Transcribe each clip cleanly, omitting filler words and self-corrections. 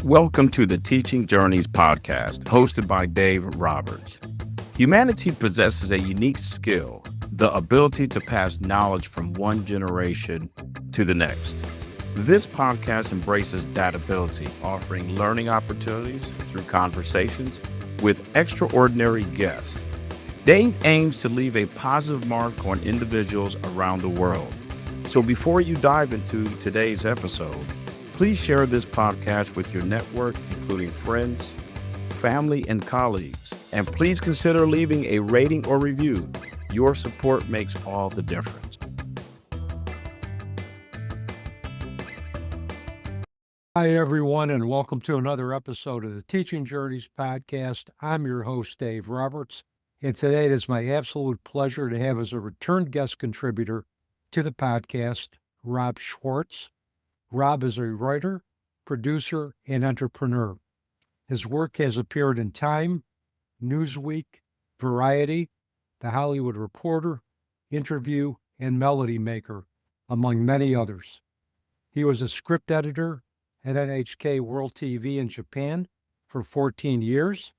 Welcome to the Teaching Journeys podcast, hosted by Dave Roberts. Humanity possesses a unique skill, the ability to pass knowledge from one generation to the next. This podcast embraces that ability, offering learning opportunities through conversations with extraordinary guests. Dave aims to leave a positive mark on individuals around the world. So before you dive into today's episode, please share this podcast with your network, including friends, family, and colleagues. And please consider leaving a rating or review. Your support makes all the difference. Hi, everyone, and welcome to another episode of the Teaching Journeys podcast. I'm your host, Dave Roberts, and today it is my absolute pleasure to have as a return guest contributor to the podcast, Rob Schwartz. Rob is a writer, producer, and entrepreneur. His work has appeared in Time, Newsweek, Variety, The Hollywood Reporter, Interview, and Melody Maker, among many others. He was a script editor at NHK World TV in Japan for 14 years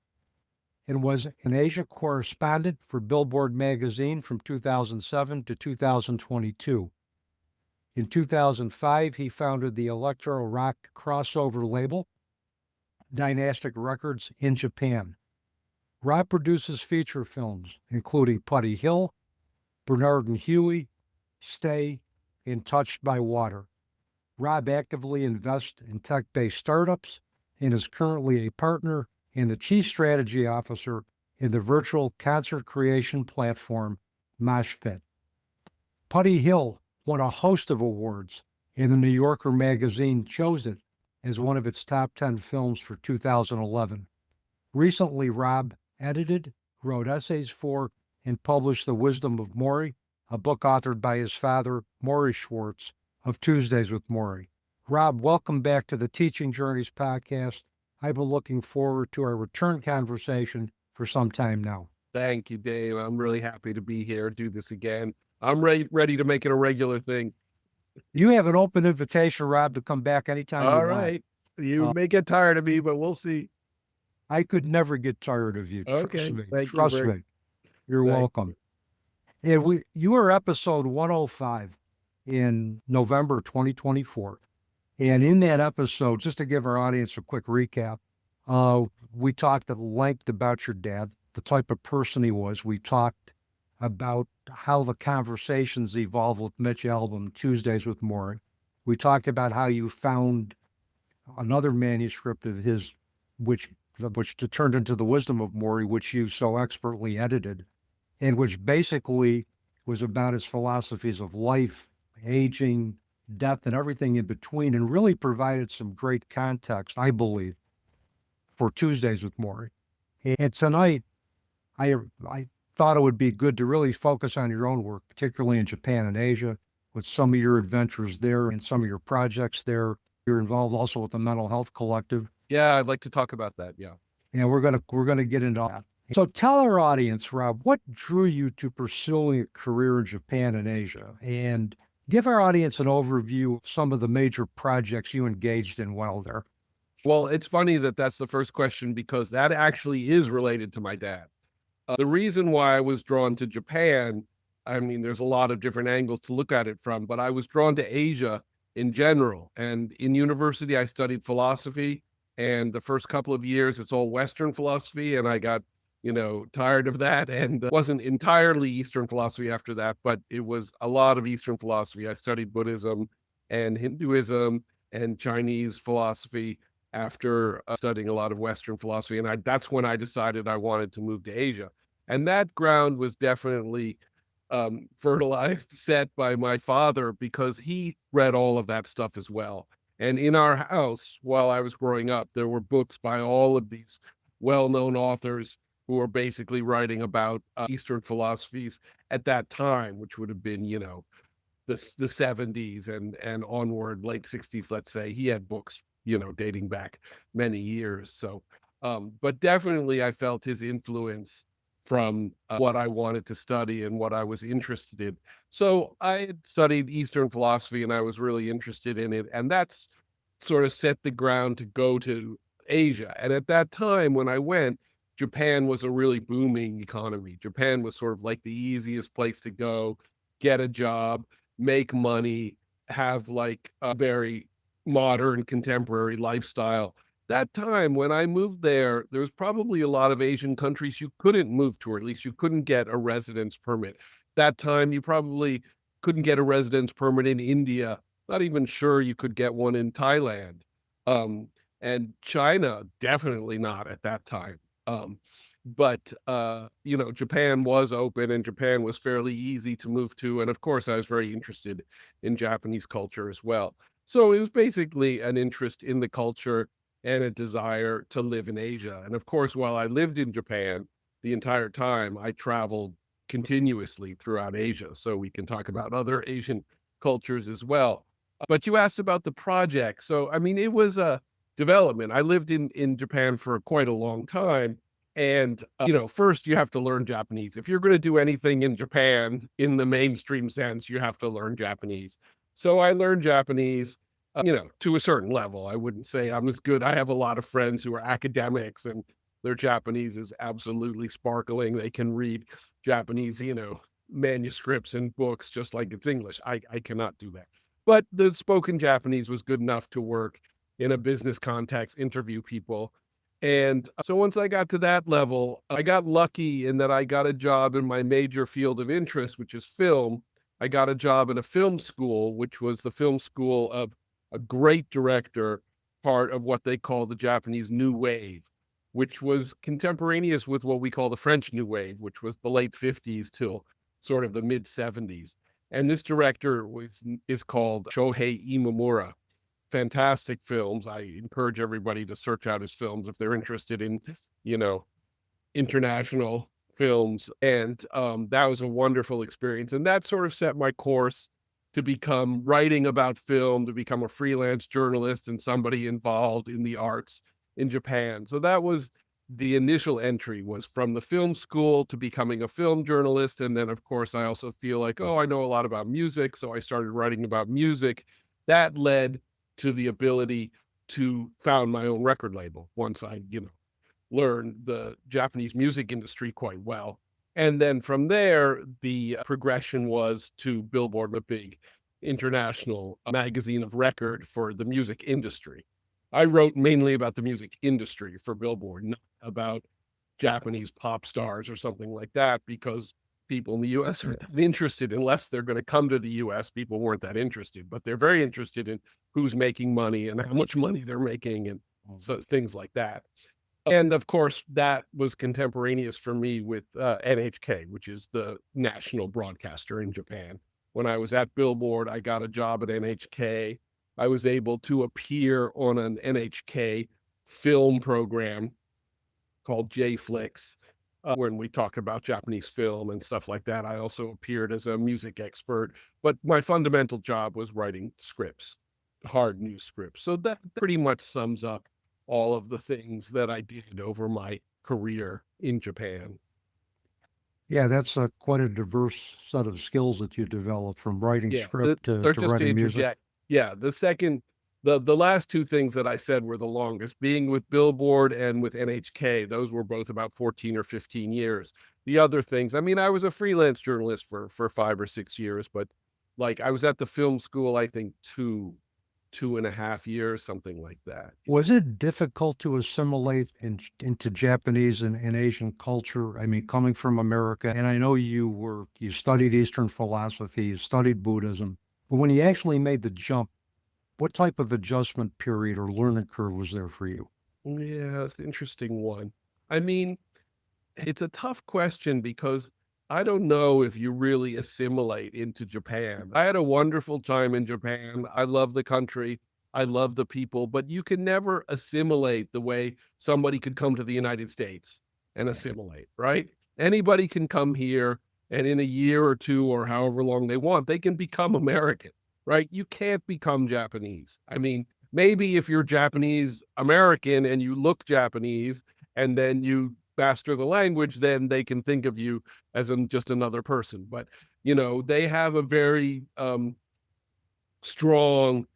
and was an Asia correspondent for Billboard Magazine from 2007 to 2022. In 2005, he founded the electro rock crossover label, Dynastic Records, in Japan. Rob produces feature films, including Putty Hill, Bernard and Huey, Stay, and Touched by Water. Rob actively invests in tech-based startups and is currently a partner and the chief strategy officer in the virtual concert creation platform, Moshpit. Putty Hill won a host of awards, and the New Yorker magazine chose it as one of its top 10 films for 2011. Recently, Rob edited, wrote essays for, and published The Wisdom of Morrie, a book authored by his father, Morrie Schwartz of Tuesdays with Morrie. Rob, welcome back to the Teaching Journeys podcast. I've been looking forward to our return conversation for some time now. Thank you, Dave. I'm really happy to be here, do this again. I'm ready to make it a regular thing. You have an open invitation, Rob, to come back anytime you want. All right. You may get tired of me, but we'll see. I could never get tired of you. Okay. Trust me. Thank Trust you me. You're Thank welcome. And you were episode 105 in November 2024. And in that episode, just to give our audience a quick recap, we talked at length about your dad, the type of person he was. We talked about how the conversations evolved with Mitch Albom, Tuesdays with Morrie. We talked about how you found another manuscript of his, which turned into The Wisdom of Morrie, which you so expertly edited, and which basically was about his philosophies of life, aging, death, and everything in between, and really provided some great context, I believe, for Tuesdays with Morrie. And tonight, I thought it would be good to really focus on your own work, particularly in Japan and Asia, with some of your adventures there and some of your projects there. You're involved also with the Mental Health Collective. Yeah, I'd like to talk about that. Yeah. And we're gonna get into that. So tell our audience, Rob, what drew you to pursuing a career in Japan and Asia? And give our audience an overview of some of the major projects you engaged in while there. Well, it's funny that that's the first question because that actually is related to my dad. The reason why I was drawn to Japan, I mean, there's a lot of different angles to look at it from, but I was drawn to Asia in general. And in university, I studied philosophy. And the first couple of years, it's all Western philosophy. And I got, tired of that. And it wasn't entirely Eastern philosophy after that, but it was a lot of Eastern philosophy. I studied Buddhism and Hinduism and Chinese philosophy after studying a lot of Western philosophy. And that's when I decided I wanted to move to Asia. And that ground was definitely fertilized, set by my father because he read all of that stuff as well. And in our house, while I was growing up, there were books by all of these well-known authors who were basically writing about Eastern philosophies at that time, which would have been, the 70s and onward, late 60s, let's say. He had books, dating back many years. So, but definitely I felt his influence from what I wanted to study and what I was interested in. So I had studied Eastern philosophy and I was really interested in it. And that's sort of set the ground to go to Asia. And at that time, when I went, Japan was a really booming economy. Japan was sort of like the easiest place to go, get a job, make money, have like a very modern, contemporary lifestyle. That time when I moved there, there was probably a lot of Asian countries you couldn't move to, or at least you couldn't get a residence permit. That time you probably couldn't get a residence permit in India. Not even sure you could get one in Thailand. Um, and China, definitely not at that time. But Japan was open and Japan was fairly easy to move to. And of course, I was very interested in Japanese culture as well. So it was basically an interest in the culture and a desire to live in Asia. And of course, while I lived in Japan the entire time, I traveled continuously throughout Asia. So we can talk about other Asian cultures as well. But you asked about the project. So, I mean, it was a development. I lived in Japan for quite a long time. And, first you have to learn Japanese. If you're going to do anything in Japan in the mainstream sense, you have to learn Japanese. So I learned Japanese, to a certain level. I wouldn't say I'm as good. I have a lot of friends who are academics and their Japanese is absolutely sparkling. They can read Japanese, manuscripts and books just like it's English. I cannot do that. But the spoken Japanese was good enough to work in a business context, interview people. And so once I got to that level, I got lucky in that I got a job in my major field of interest, which is film. I got a job in a film school, which was the film school of a great director, part of what they call the Japanese New Wave, which was contemporaneous with what we call the French New Wave, which was the late 50s till sort of the mid 70s. And this director is called Shohei Imamura. Fantastic films. I encourage everybody to search out his films if they're interested in, international films. And that was a wonderful experience. And that sort of set my course to become writing about film, to become a freelance journalist and somebody involved in the arts in Japan. So that was the initial entry, was from the film school to becoming a film journalist. And then, of course, I also feel like, I know a lot about music. So I started writing about music. That led to the ability to found my own record label once I, learned the Japanese music industry quite well. And then from there, the progression was to Billboard, a big international magazine of record for the music industry. I wrote mainly about the music industry for Billboard, not about Japanese pop stars or something like that, because people in the US aren't that interested unless they're going to come to the US. People weren't that interested, but they're very interested in who's making money and how much money they're making and so things like that. And of course, that was contemporaneous for me with NHK, which is the national broadcaster in Japan. When I was at Billboard, I got a job at NHK. I was able to appear on an NHK film program called J-Flix, when we talk about Japanese film and stuff like that. I also appeared as a music expert, but my fundamental job was writing scripts, hard news scripts. So that pretty much sums up all of the things that I did over my career in Japan. Yeah, that's quite a diverse set of skills that you developed, from writing Yeah, script to just to writing music. interject, yeah, the last two things that I said were the longest, being with Billboard and with NHK. Those were both about 14 or 15 years. The other things, I mean, I was a freelance journalist for 5 or 6 years, but like I was at the film school, I think 2.5 years, something like that. Was it difficult to assimilate into Japanese and Asian culture? I mean, coming from America, and I know you studied Eastern philosophy, you studied Buddhism, but when you actually made the jump, what type of adjustment period or learning curve was there for you? Yeah, it's an interesting one. I mean, it's a tough question because I don't know if you really assimilate into Japan. I had a wonderful time in Japan. I love the country. I love the people, but you can never assimilate the way somebody could come to the United States and assimilate, right? Anybody can come here and in a year or two or however long they want, they can become American, right? You can't become Japanese. I mean, maybe if you're Japanese American and you look Japanese and then you master the language, then they can think of you as just another person. But, they have a very strong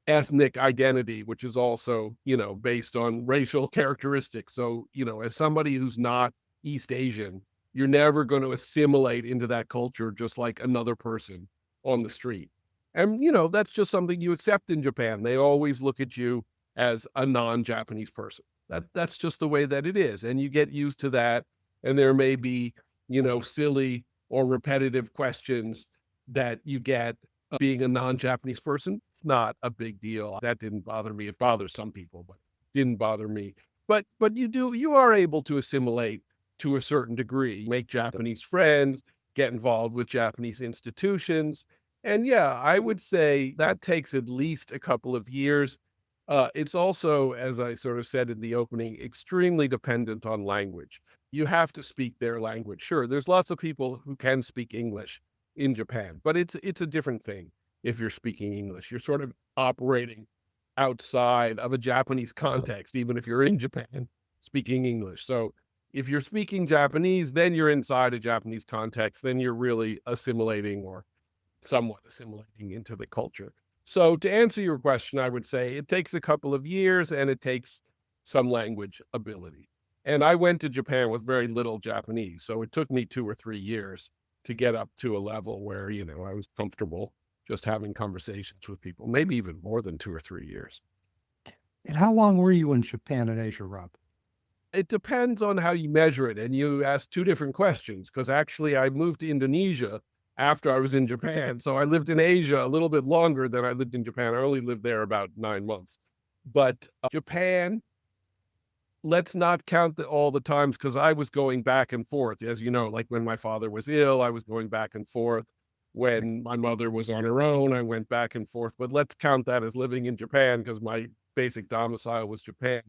ethnic identity, which is also, based on racial characteristics. So, as somebody who's not East Asian, you're never going to assimilate into that culture just like another person on the street. And, that's just something you accept in Japan. They always look at you as a non-Japanese person. That's just the way that it is. And you get used to that. And there may be, silly or repetitive questions that you get being a non-Japanese person. It's not a big deal. That didn't bother me. It bothers some people, but didn't bother me. But you are able to assimilate to a certain degree, make Japanese friends, get involved with Japanese institutions. And yeah, I would say that takes at least a couple of years. It's also, as I sort of said in the opening, extremely dependent on language. You have to speak their language. Sure, there's lots of people who can speak English in Japan, but it's a different thing if you're speaking English. You're sort of operating outside of a Japanese context, even if you're in Japan speaking English. So if you're speaking Japanese, then you're inside a Japanese context, then you're really assimilating or somewhat assimilating into the culture. So to answer your question, I would say it takes a couple of years and it takes some language ability. And I went to Japan with very little Japanese. So it took me 2 or 3 years to get up to a level where, I was comfortable just having conversations with people, maybe even more than 2 or 3 years. And how long were you in Japan and Asia, Rob? It depends on how you measure it. And you asked two different questions, because actually I moved to Indonesia after I was in Japan. So I lived in Asia a little bit longer than I lived in Japan. I only lived there about 9 months. But Japan, let's not count all the times, because I was going back and forth. As you know, like when my father was ill, I was going back and forth. When my mother was on her own, I went back and forth. But let's count that as living in Japan, because my basic domicile was Japan.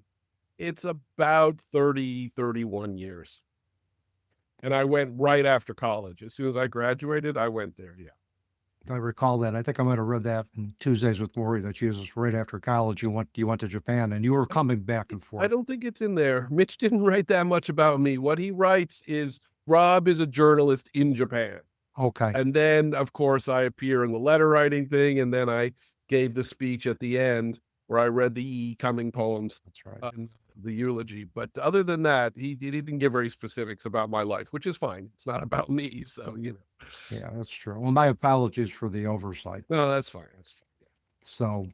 It's about 30, 31 years. And I went right after college. As soon as I graduated, I went there. Yeah. I recall that. I think I might have read that in Tuesdays with Morrie, that you was right after college, you went to Japan and you were coming back and forth. I don't think it's in there. Mitch didn't write that much about me. What he writes is Rob is a journalist in Japan. Okay. And then, of course, I appear in the letter writing thing. And then I gave the speech at the end where I read the E. Cumming poems. That's right. The eulogy. But other than that, he didn't give very specifics about my life, which is fine. It's not about me. So, Yeah, that's true. Well, my apologies for the oversight. No, that's fine. That's fine. Yeah. So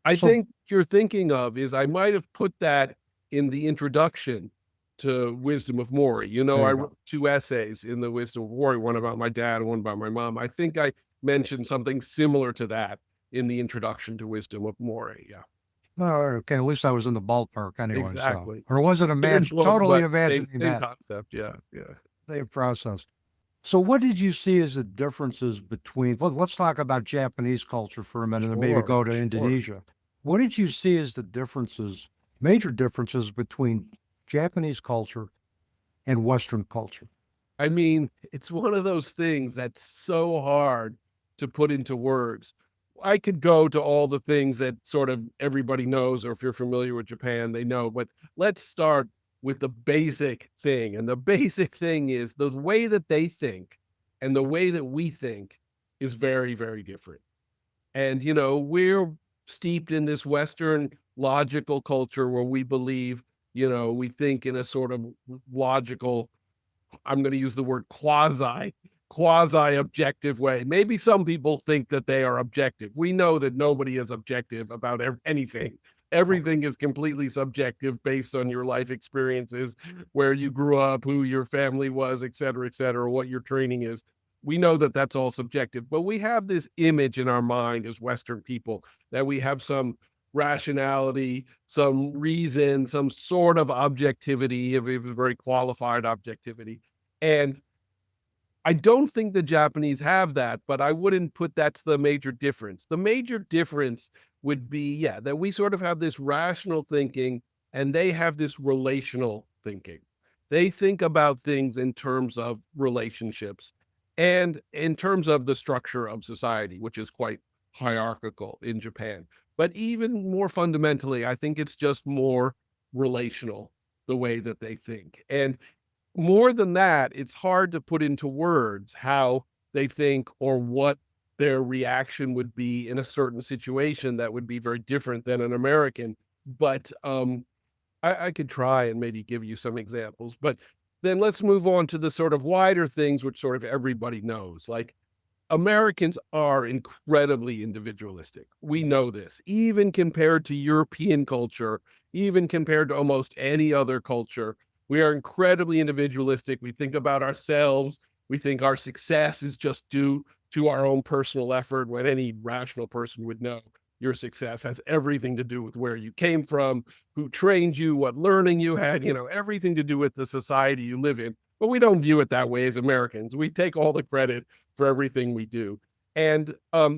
I think you're thinking of is I might have put that in the introduction to Wisdom of Morrie. I wrote 2 essays in the Wisdom of Morrie, one about my dad and one about my mom. I think I mentioned something similar to that in the introduction to Wisdom of Morrie. Yeah. Oh, okay. At least I was in the ballpark anyway. Exactly. So. Or was it totally imagining same that? Concept. Yeah. Yeah. Same process. So what did you see as the differences between, well, let's talk about Japanese culture for a minute and maybe go to Indonesia. What did you see as the differences, major differences between Japanese culture and Western culture? I mean, it's one of those things that's so hard to put into words. I could go to all the things that sort of everybody knows, or if you're familiar with Japan, they know, but let's start with the basic thing. And the basic thing is the way that they think and the way that we think is very, very different. And, we're steeped in this Western logical culture where we believe, we think in a sort of logical, I'm going to use the word quasi-objective way. Maybe some people think that they are objective. We know that nobody is objective about anything. Everything is completely subjective based on your life experiences, where you grew up, who your family was, et cetera, what your training is. We know that that's all subjective, but we have this image in our mind as Western people that we have some rationality, some reason, some sort of objectivity, if it was very qualified objectivity. And I don't think the Japanese have that, but I wouldn't put that's the major difference. The major difference would be, that we sort of have this rational thinking and they have this relational thinking. They think about things in terms of relationships and in terms of the structure of society, which is quite hierarchical in Japan. But even more fundamentally, I think it's just more relational, the way that they think. And more than that, it's hard to put into words how they think or what their reaction would be in a certain situation that would be very different than an American. But I could try and maybe give you some examples. But then let's move on to the sort of wider things, which sort of everybody knows. Like Americans are incredibly individualistic. We know this, even compared to European culture, even compared to almost any other culture. We are incredibly individualistic. We think about ourselves. We think our success is just due to our own personal effort, when any rational person would know your success has everything to do with where you came from, who trained you, what learning you had, everything to do with the society you live in. But we don't view it that way as Americans. We take all the credit for everything we do. And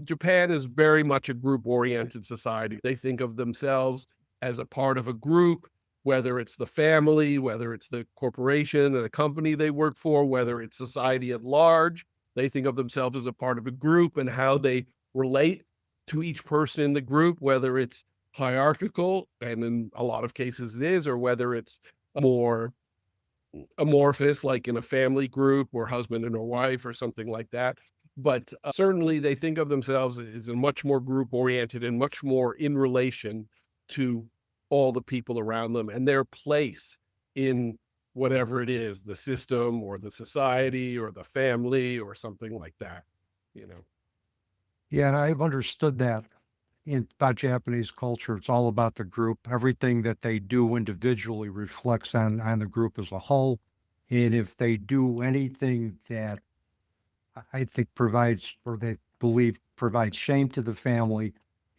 Japan is very much a group-oriented society. They think of themselves as a part of a group, whether it's the family, whether it's the corporation or the company they work for, whether it's society at large. They think of themselves as a part of a group, and how they relate to each person in the group, whether it's hierarchical, and in a lot of cases it is, or whether it's more amorphous, like in a family group or husband and a wife or something like that. But certainly they think of themselves as a much more group oriented and much more in relation to all the people around them and their place in whatever it is, the system or the society or the family or something like that, Yeah, and I've understood that about Japanese culture. It's all about the group. Everything that they do individually reflects on the group as a whole. And if they do anything that I think provides, or they believe provides shame to the family,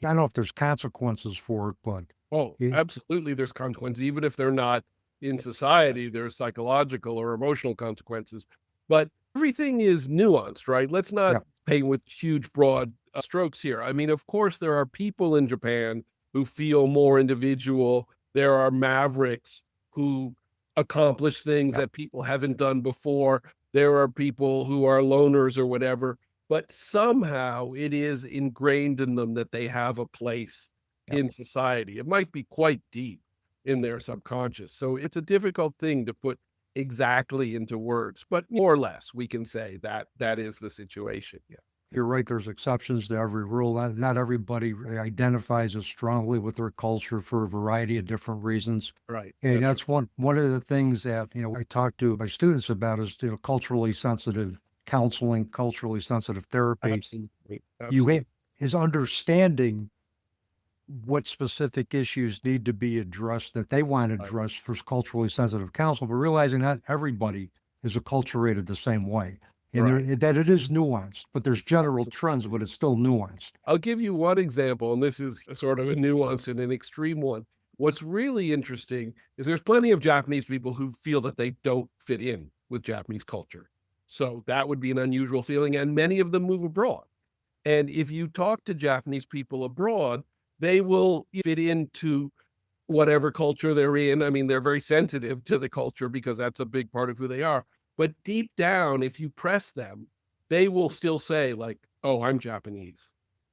I don't know if there's consequences for it, but Oh, absolutely. There's consequences. Even if they're not in society, there's psychological or emotional consequences. But everything is nuanced, right? Let's not paint with huge, broad strokes here. I mean, of course, there are people in Japan who feel more individual. There are mavericks who accomplish things that people haven't done before. There are people who are loners or whatever, but somehow it is ingrained in them that they have a place in society. It might be quite deep in their subconscious. So it's a difficult thing to put exactly into words, but more or less we can say that that is the situation. Yeah. You're right. There's exceptions to every rule. Not everybody identifies as strongly with their culture for a variety of different reasons. Right. And that's one of the things that, I talk to my students about is, culturally sensitive counseling, culturally sensitive therapy. Absolutely. Absolutely. Is understanding what specific issues need to be addressed that they want addressed for culturally sensitive counsel, but realizing not everybody is acculturated the same way. And that it is nuanced, but there's general trends, but it's still nuanced. I'll give you one example, and this is sort of a nuance and an extreme one. What's really interesting is there's plenty of Japanese people who feel that they don't fit in with Japanese culture. So that would be an unusual feeling, and many of them move abroad. And if you talk to Japanese people abroad, they will fit into whatever culture they're in. I mean, they're very sensitive to the culture because that's a big part of who they are. But deep down, if you press them, they will still say like, oh, I'm Japanese.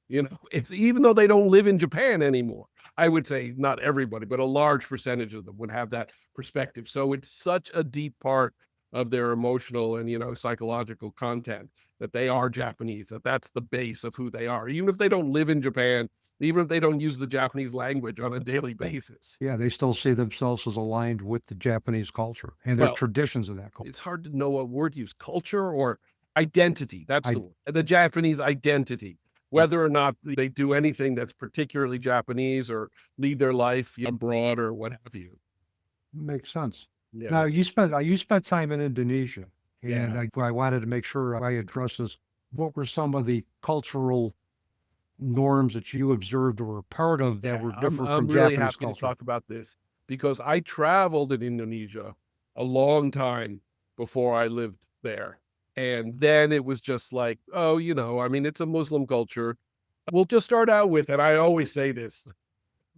It's even though they don't live in Japan anymore. I would say not everybody, but a large percentage of them would have that perspective. So it's such a deep part of their emotional and, psychological content that they are Japanese, that's the base of who they are. Even if they don't live in Japan, even if they don't use the Japanese language on a daily basis. Yeah, they still see themselves as aligned with the Japanese culture and their traditions of that culture. It's hard to know what word to use, culture or identity. That's the word. The Japanese identity, whether or not they do anything that's particularly Japanese or lead their life abroad or what have you. Makes sense. Yeah. Now, you spent time in Indonesia, and I wanted to make sure I address this. What were some of the cultural norms that you observed or were part of that were different from Japanese culture? I'm really happy to talk about this because I traveled in Indonesia a long time before I lived there. And then it was just like, oh, it's a Muslim culture. We'll just start out with, and I always say this,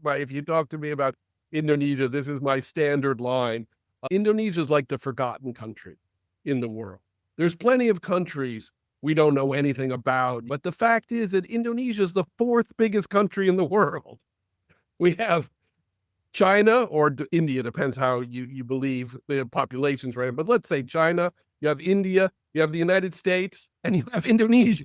but if you talk to me about Indonesia, this is my standard line. Indonesia is like the forgotten country in the world. There's plenty of countries we don't know anything about. But the fact is that Indonesia is the fourth biggest country in the world. We have China or India, depends how you believe the population's right. But let's say China, you have India, you have the United States, and you have Indonesia.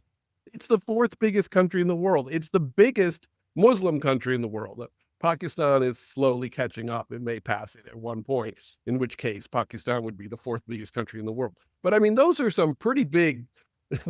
It's the fourth biggest country in the world. It's the biggest Muslim country in the world. Pakistan is slowly catching up. It may pass it at one point, in which case Pakistan would be the fourth biggest country in the world. But I mean, those are some pretty big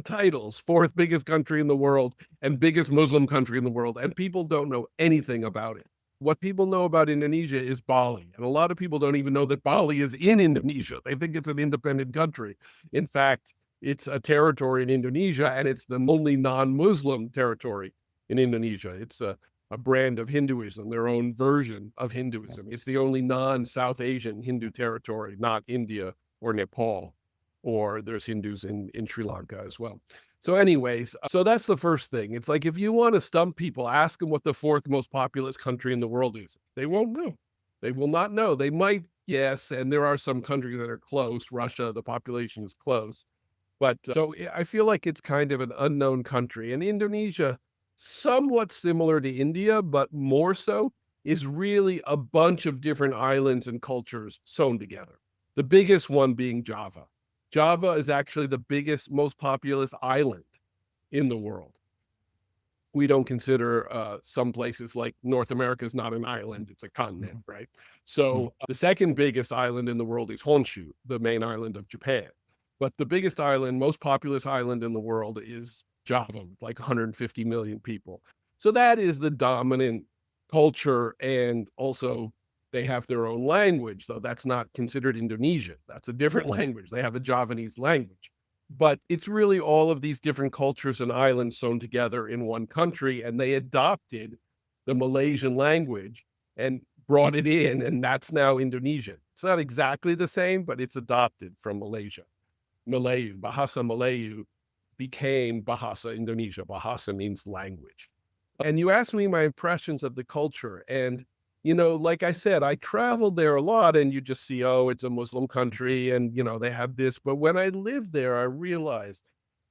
titles: fourth biggest country in the world and biggest Muslim country in the world. And people don't know anything about it. What people know about Indonesia is Bali. And a lot of people don't even know that Bali is in Indonesia. They think it's an independent country. In fact, it's a territory in Indonesia, and it's the only non-Muslim territory in Indonesia. It's a brand of Hinduism, their own version of Hinduism. It's the only non-South Asian Hindu territory, not India or Nepal, or there's Hindus in Sri Lanka as well. So anyways, so that's the first thing. It's like, if you want to stump people, ask them what the fourth most populous country in the world is. They won't know. They will not know. They might guess, and there are some countries that are close. Russia, the population is close. But so I feel like it's kind of an unknown country. And Indonesia, somewhat similar to India, but more so, is really a bunch of different islands and cultures sewn together. The biggest one being Java. Java is actually the biggest, most populous island in the world. We don't consider some places like North America is not an island, it's a continent, right? So the second biggest island in the world is Honshu, the main island of Japan. But the biggest island, most populous island in the world is Java, with like 150 million people. So that is the dominant culture, and also they have their own language, though that's not considered Indonesian. That's a different language. They have a Javanese language. But it's really all of these different cultures and islands sewn together in one country, and they adopted the Malaysian language and brought it in, and that's now Indonesian. It's not exactly the same, but it's adopted from Malaysia. Malayu, Bahasa Malayu became Bahasa Indonesia. Bahasa means language. And you asked me my impressions of the culture. And, you know, like I said, I traveled there a lot, and you just see, oh, it's a Muslim country and, you know, they have this. But when I lived there, I realized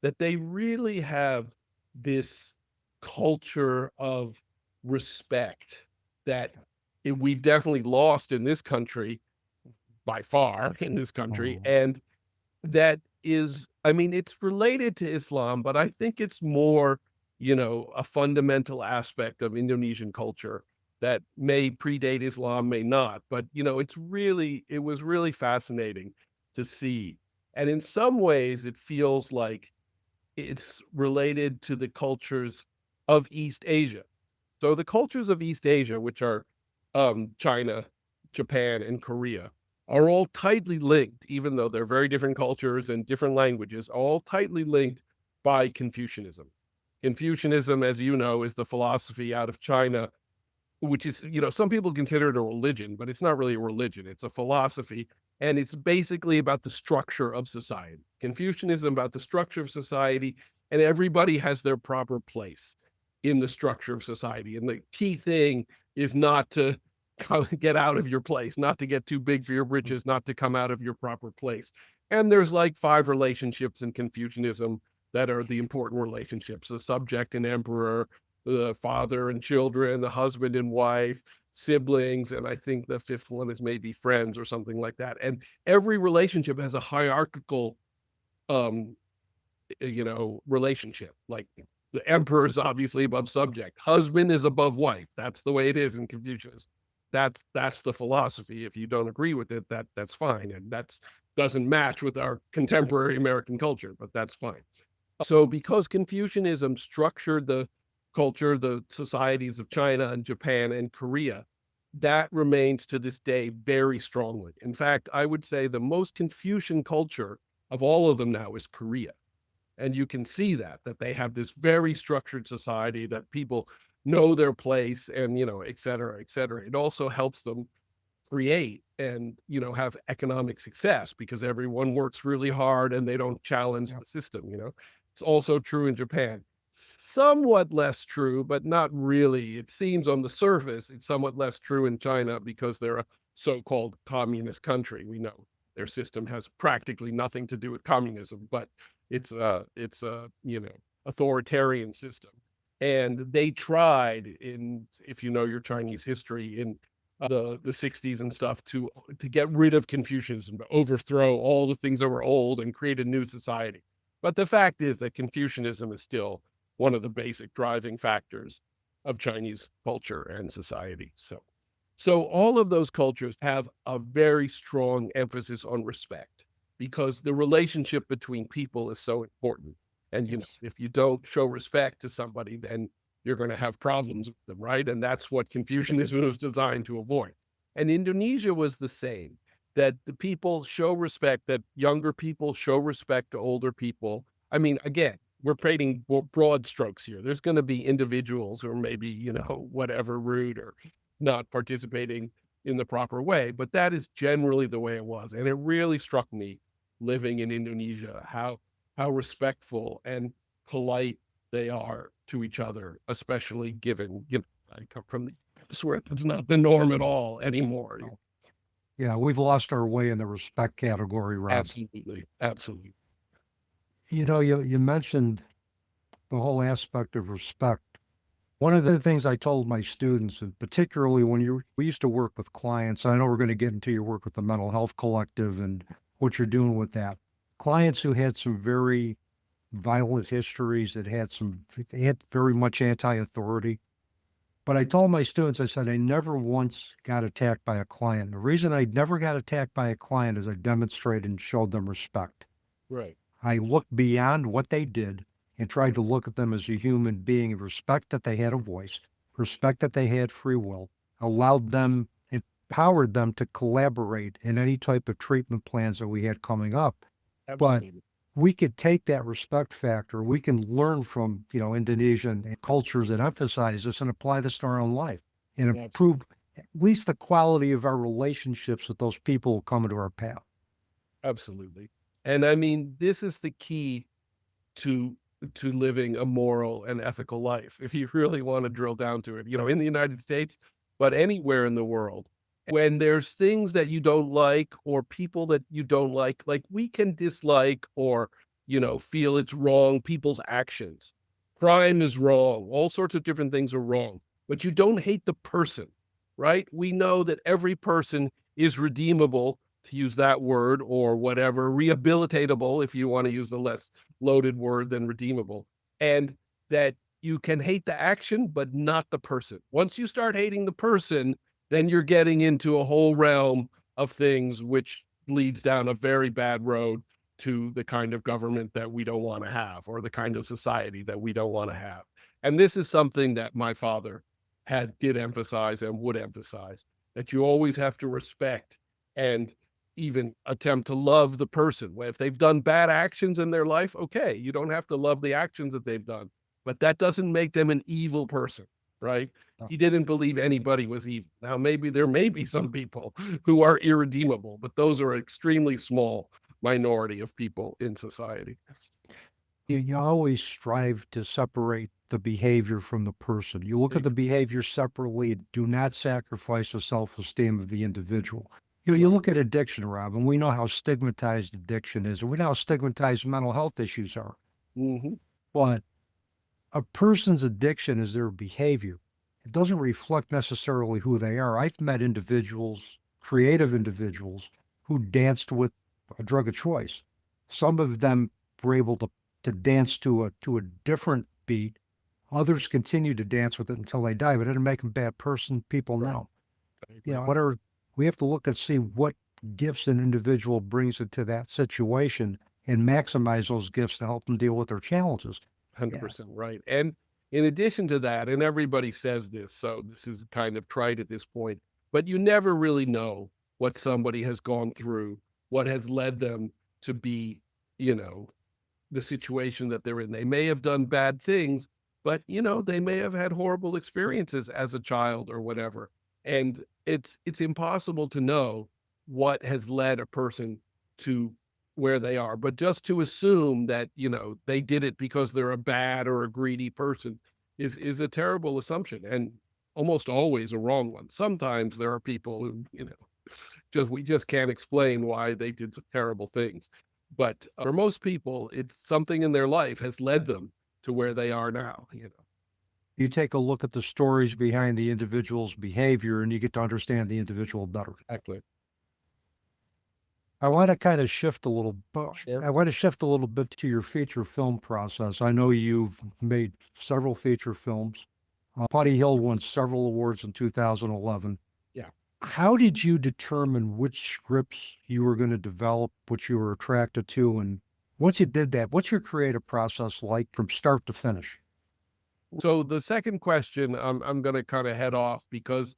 that they really have this culture of respect that we've definitely lost in this country, by far in this country. And that is, I mean, it's related to Islam, but I think it's more, you know, a fundamental aspect of Indonesian culture that may predate Islam, may not. But, you know, it was really fascinating to see. And in some ways, it feels like it's related to the cultures of East Asia. So the cultures of East Asia, which are China, Japan, and Korea, are all tightly linked, even though they're very different cultures and different languages, all tightly linked by Confucianism. Confucianism, as you know, is the philosophy out of China, which is, you know, some people consider it a religion, but it's not really a religion. It's a philosophy, and it's basically about the structure of society. Confucianism about the structure of society, and everybody has their proper place in the structure of society. And the key thing is not to get out of your place, not to get too big for your britches, not to come out of your proper place. And there's like 5 relationships in Confucianism that are the important relationships: the subject and emperor, the father and children, the husband and wife, siblings, and I think the 5th one is maybe friends or something like that. And every relationship has a hierarchical, you know, relationship. Like the emperor is obviously above subject, husband is above wife. That's the way it is in Confucianism. That's the philosophy. If you don't agree with it, that's fine, and that's doesn't match with our contemporary American culture, but that's fine. So because Confucianism structured the culture, the societies of China and Japan and Korea, that remains to this day very strongly. In fact, I would say the most Confucian culture of all of them now is Korea. And you can see that they have this very structured society, that people know their place, and, you know, et cetera, et cetera. It also helps them create and, you know, have economic success because everyone works really hard and they don't challenge the system, you know. It's also true in Japan. Somewhat less true, but not really. It seems on the surface it's somewhat less true in China because they're a so-called communist country. We know their system has practically nothing to do with communism, but it's a you know, authoritarian system. And they tried in, if you know your Chinese history, in the 60s and stuff, to get rid of Confucianism, to overthrow all the things that were old and create a new society. But the fact is that Confucianism is still one of the basic driving factors of Chinese culture and society. So all of those cultures have a very strong emphasis on respect because the relationship between people is so important. And, if you don't show respect to somebody, then you're going to have problems with them, right? And that's what Confucianism was designed to avoid. And Indonesia was the same, that the people show respect, that younger people show respect to older people. I mean, again, we're painting broad strokes here. There's going to be individuals who are maybe, whatever, rude or not participating in the proper way, but that is generally the way it was. And it really struck me living in Indonesia, how respectful and polite they are to each other, especially given, I come from the US where it's not the norm at all anymore. Yeah, we've lost our way in the respect category, Rob. Absolutely. Absolutely. You mentioned the whole aspect of respect. One of the things I told my students, and particularly when we used to work with clients, I know we're going to get into your work with the Mental Health Collective and what you're doing with that. Clients who had some very violent histories, they had very much anti-authority. But I told my students, I said, I never once got attacked by a client. The reason I never got attacked by a client is I demonstrated and showed them respect. Right. I looked beyond what they did and tried to look at them as a human being and respect that they had a voice, respect that they had free will, allowed them, empowered them to collaborate in any type of treatment plans that we had coming up. Absolutely. But we could take that respect factor, we can learn from, Indonesian cultures that emphasize this and apply this to our own life and improve at least the quality of our relationships with those people who come into our path. Absolutely. And I mean, this is the key to living a moral and ethical life. If you really want to drill down to it, in the United States, but anywhere in the world, when there's things that you don't like or people that you don't like we can dislike or, feel it's wrong, people's actions. Crime is wrong. All sorts of different things are wrong, but you don't hate the person, right? We know that every person is redeemable, to use that word, or whatever, rehabilitatable, if you want to use the less loaded word than redeemable, and that you can hate the action, but not the person. Once you start hating the person, then you're getting into a whole realm of things which leads down a very bad road to the kind of government that we don't want to have, or the kind of society that we don't want to have. And this is something that my father did emphasize and would emphasize, that you always have to respect and even attempt to love the person. If they've done bad actions in their life, okay, you don't have to love the actions that they've done, but that doesn't make them an evil person, right? He didn't believe anybody was evil. Now, maybe there may be some people who are irredeemable, but those are an extremely small minority of people in society. You always strive to separate the behavior from the person. You look at the behavior separately, do not sacrifice the self-esteem of the individual. You look at addiction, Rob, and we know how stigmatized addiction is, and we know how stigmatized mental health issues are. Mm-hmm. But a person's addiction is their behavior. It doesn't reflect necessarily who they are. I've met individuals, creative individuals, who danced with a drug of choice. Some of them were able to dance to a different beat. Others continue to dance with it until they die, but it didn't make them a bad person. People know. We have to look and see what gifts an individual brings into that situation and maximize those gifts to help them deal with their challenges. 100% right. And in addition to that, and everybody says this, so this is kind of trite at this point, but you never really know what somebody has gone through, what has led them to be, the situation that they're in. They may have done bad things, but, they may have had horrible experiences as a child or whatever. And it's impossible to know what has led a person to where they are, but just to assume that, they did it because they're a bad or a greedy person is a terrible assumption, and almost always a wrong one. Sometimes there are people who, we just can't explain why they did some terrible things. But for most people, it's something in their life has led them to where they are now, You take a look at the stories behind the individual's behavior and you get to understand the individual better. Exactly. I want to kind of shift a little bit. Sure. I want to shift a little bit to your feature film process. I know you've made several feature films. Putty Hill won several awards in 2011. Yeah. How did you determine which scripts you were going to develop, which you were attracted to? And once you did that, what's your creative process like from start to finish? So the second question, I'm going to kind of head off because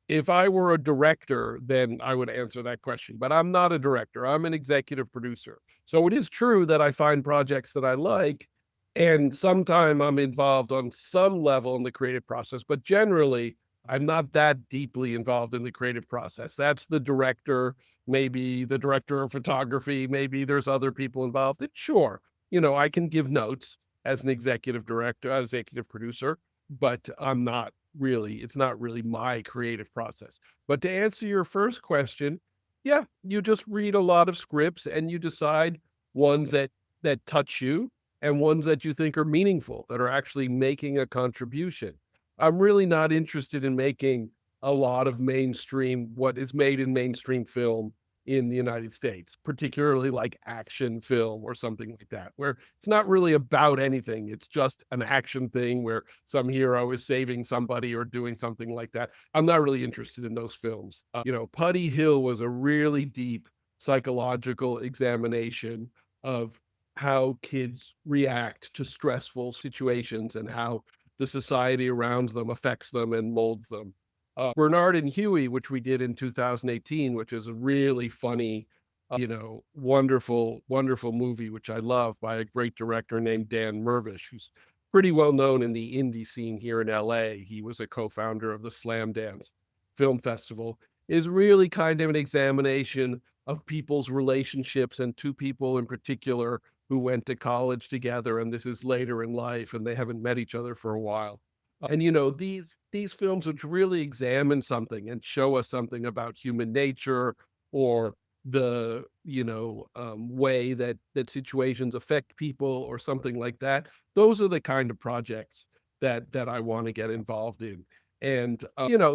if I were a director, then I would answer that question. But I'm not a director. I'm an executive producer. So it is true that I find projects that I like, and sometime I'm involved on some level in the creative process. But generally, I'm not that deeply involved in the creative process. That's the director, maybe the director of photography, maybe there's other people involved. And sure, I can give notes as an executive director, as executive producer, but it's not really my creative process. But to answer your first question, yeah, you just read a lot of scripts and you decide ones that touch you and ones that you think are meaningful, that are actually making a contribution. I'm really not interested in making a lot of what is made in mainstream film in the United States, particularly like action film or something like that, where it's not really about anything. It's just an action thing where some hero is saving somebody or doing something like that. I'm not really interested in those films. Putty Hill was a really deep psychological examination of how kids react to stressful situations and how the society around them affects them and molds them. Bernard and Huey, which we did in 2018, which is a really funny, wonderful, wonderful movie, which I love, by a great director named Dan Mervish, who's pretty well known in the indie scene here in LA. He was a co-founder of the Slam Dance Film Festival, is really kind of an examination of people's relationships, and two people in particular who went to college together, and this is later in life, and they haven't met each other for a while. And these films which really examine something and show us something about human nature, or the way that situations affect people or something like that. Those are the kind of projects that I want to get involved in. And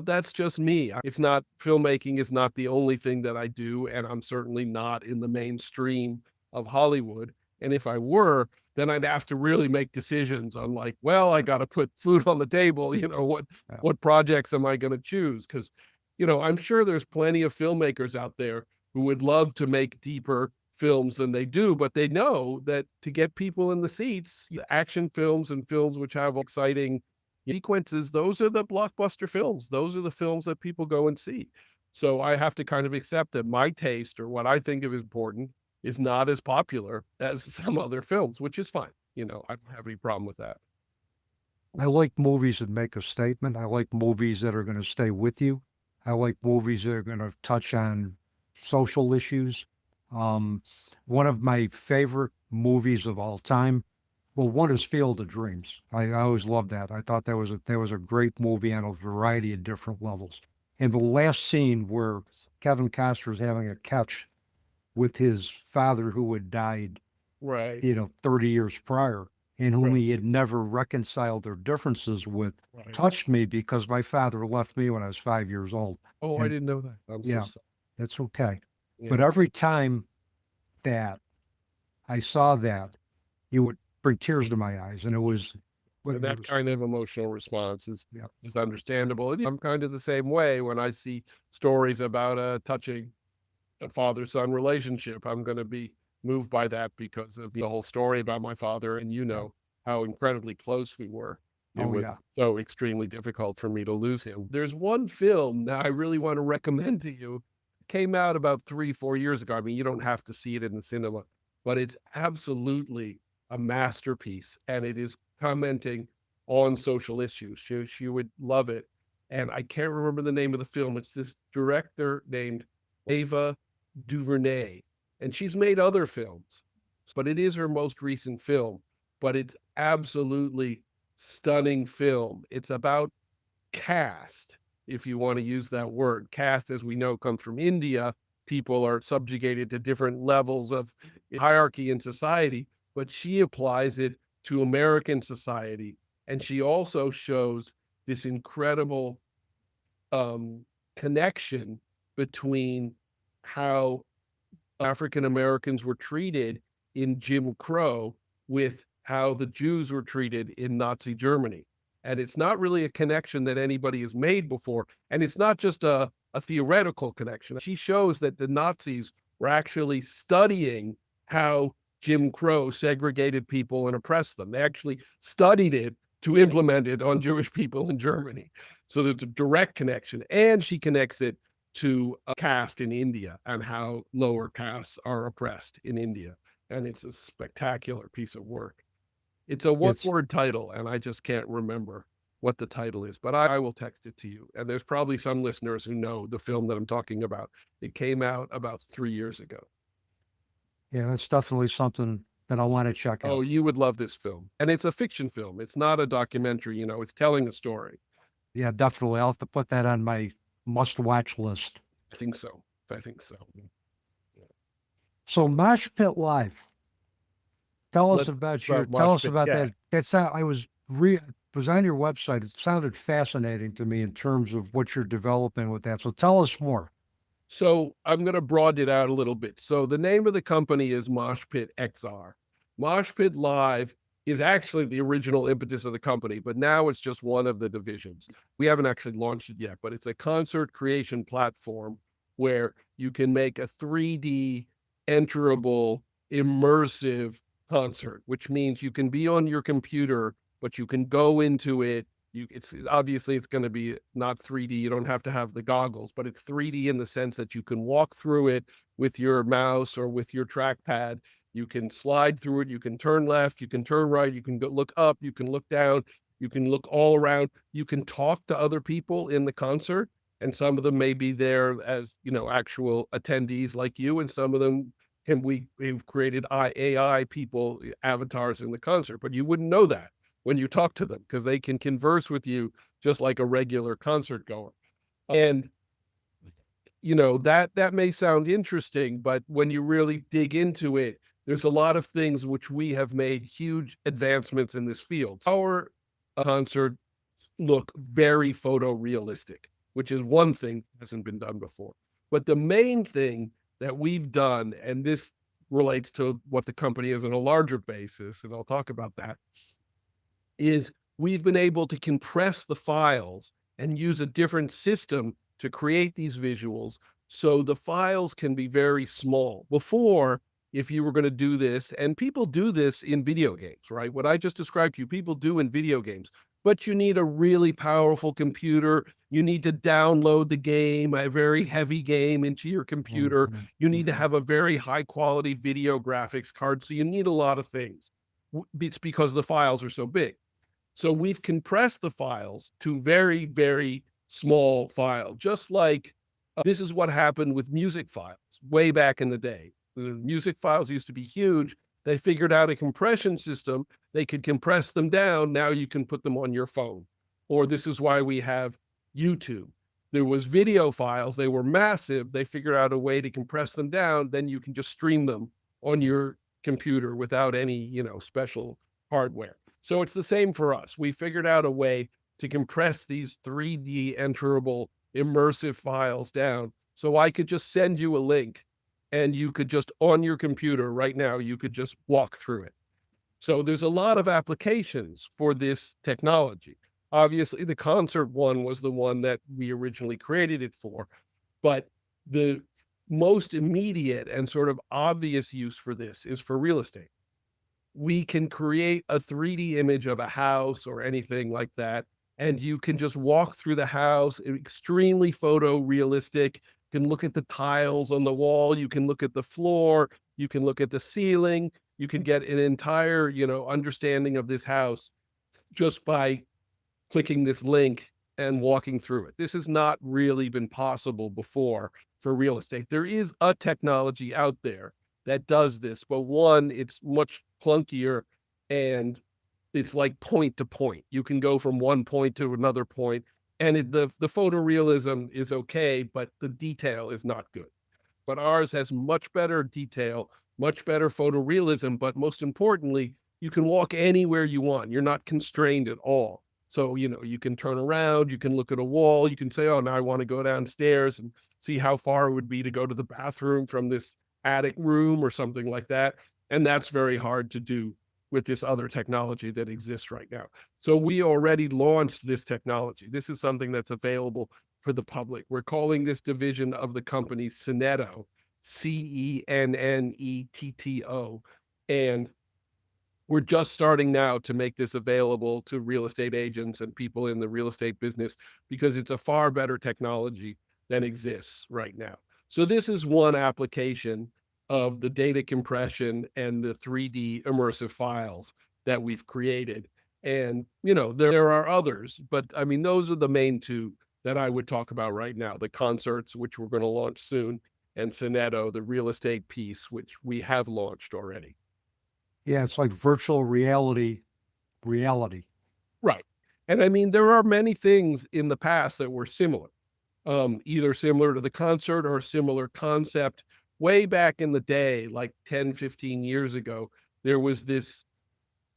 that's just me. It's not Filmmaking is not the only thing that I do, and I'm certainly not in the mainstream of Hollywood. And if I were, then I'd have to really make decisions on, like, well, I got to put food on the table. Yeah. What projects am I going to choose? Because, I'm sure there's plenty of filmmakers out there who would love to make deeper films than they do, but they know that to get people in the seats, action films and films which have exciting sequences, those are the blockbuster films. Those are the films that people go and see. So I have to kind of accept that my taste, or what I think of as important, is not as popular as some other films, which is fine. I don't have any problem with that. I like movies that make a statement. I like movies that are going to stay with you. I like movies that are going to touch on social issues. Um, One of my favorite movies of all time, well, one is Field of Dreams. I always loved that. I thought that was a great movie on a variety of different levels. And the last scene where Kevin Costner is having a catch with his father who had died, Right. 30 years prior, and whom Right. he had never reconciled their differences with, Right. touched me because my father left me when I was 5 years old. Oh, I And didn't know that. I'm so yeah, sorry. that's okay. Yeah. But every time that I saw that, it would bring tears to my eyes. And it was, And that kind of emotional response yeah. is understandable. And I'm kind of the same way when I see stories about touching a father-son relationship. I'm going to be moved by that because of the whole story about my father, and how incredibly close we were. It Oh, was yeah. so extremely difficult for me to lose him. There's one film that I really want to recommend to you. It came out about 3-4 years ago. I mean, you don't have to see it in the cinema, but it's absolutely a masterpiece, and it is commenting on social issues. She would love it. And I can't remember the name of the film. It's this director named Ava DuVernay, and she's made other films, but it is her most recent film. But it's absolutely stunning film. It's about caste, if you want to use that word. Caste, as we know, comes from India. People are subjugated to different levels of hierarchy in society, but she applies it to American society. And she also shows this incredible connection between how African Americans were treated in Jim Crow with how the Jews were treated in Nazi Germany. And it's not really a connection that anybody has made before. And it's not just a theoretical connection. She shows that the Nazis were actually studying how Jim Crow segregated people and oppressed them. They actually studied it to implement it on Jewish people in Germany. So there's a direct connection. And she connects it to a caste in India and how lower castes are oppressed in India. And it's a spectacular piece of work. It's a one-word title, and I just can't remember what the title is, but I will text it to you. And there's probably some listeners who know the film that I'm talking about. It came out about 3 years ago. Yeah, that's definitely something that I want to check out. Oh, you would love this film. And it's a fiction film. It's not a documentary, it's telling a story. Yeah, definitely. I'll have to put that on my must-watch list. I think so. So Moshpit Live. Tell us about that. That's how I was on your website. It sounded fascinating to me in terms of what you're developing with that. So tell us more. So I'm going to broaden it out a little bit. So the name of the company is Moshpit XR. Moshpit Live is actually the original impetus of the company, but now it's just one of the divisions. We haven't actually launched it yet, but it's a concert creation platform where you can make a 3D enterable, immersive concert, which means you can be on your computer, but you can go into it. It's going to be not 3D. You don't have to have the goggles, but it's 3D in the sense that you can walk through it with your mouse or with your trackpad. You can slide through it. You can turn left. You can turn right. You can look up. You can look down. You can look all around. You can talk to other people in the concert, and some of them may be there as actual attendees like you, and some of them we've created AI people, avatars in the concert, but you wouldn't know that when you talk to them because they can converse with you just like a regular concert goer. And that may sound interesting, but when you really dig into it, there's a lot of things which we have made huge advancements in this field. Our concerts look very photorealistic, which is one thing that hasn't been done before. But the main thing that we've done, and this relates to what the company is on a larger basis, and I'll talk about that, is we've been able to compress the files and use a different system to create these visuals so the files can be very small. Before, if you were going to do this, and people do this in video games, right? What I just described to you, people do in video games, but you need a really powerful computer. You need to download the game, a very heavy game into your computer. You need to have a very high quality video graphics card. So you need a lot of things. It's because the files are so big. So we've compressed the files to very, very small file, just like this is what happened with music files way back in the day. The music files used to be huge. They figured out a compression system. They could compress them down. Now you can put them on your phone. Or this is why we have YouTube. There was video files. They were massive. They figured out a way to compress them down. Then you can just stream them on your computer without any, special hardware. So it's the same for us. We figured out a way to compress these 3D enterable immersive files down. So I could just send you a link and you could just on your computer right now, you could just walk through it. So there's a lot of applications for this technology. Obviously, the concert one was the one that we originally created it for, but the most immediate and sort of obvious use for this is for real estate. We can create a 3D image of a house or anything like that, and you can just walk through the house, extremely photorealistic. You can look at the tiles on the wall, you can look at the floor, you can look at the ceiling, you can get an entire, understanding of this house just by clicking this link and walking through it. This has not really been possible before for real estate. There is a technology out there that does this, but one, it's much clunkier and it's like point to point. You can go from one point to another point, and the photorealism is okay, but the detail is not good. But ours has much better detail, much better photorealism, but most importantly, you can walk anywhere you want. You're not constrained at all. So, you can turn around, you can look at a wall, you can say, oh, now I want to go downstairs and see how far it would be to go to the bathroom from this attic room or something like that. And that's very hard to do with this other technology that exists right now. So we already launched this technology. This is something that's available for the public. We're calling this division of the company Cennetto, Cennetto. And we're just starting now to make this available to real estate agents and people in the real estate business because it's a far better technology than exists right now. So this is one application of the data compression and the 3D immersive files that we've created. And, there are others, but I mean, those are the main two that I would talk about right now. The concerts, which we're going to launch soon, and Cennetto, the real estate piece, which we have launched already. Yeah, it's like virtual reality. Right. And I mean, there are many things in the past that were similar, either similar to the concert or a similar concept. Way back in the day, like 10, 15 years ago, there was this,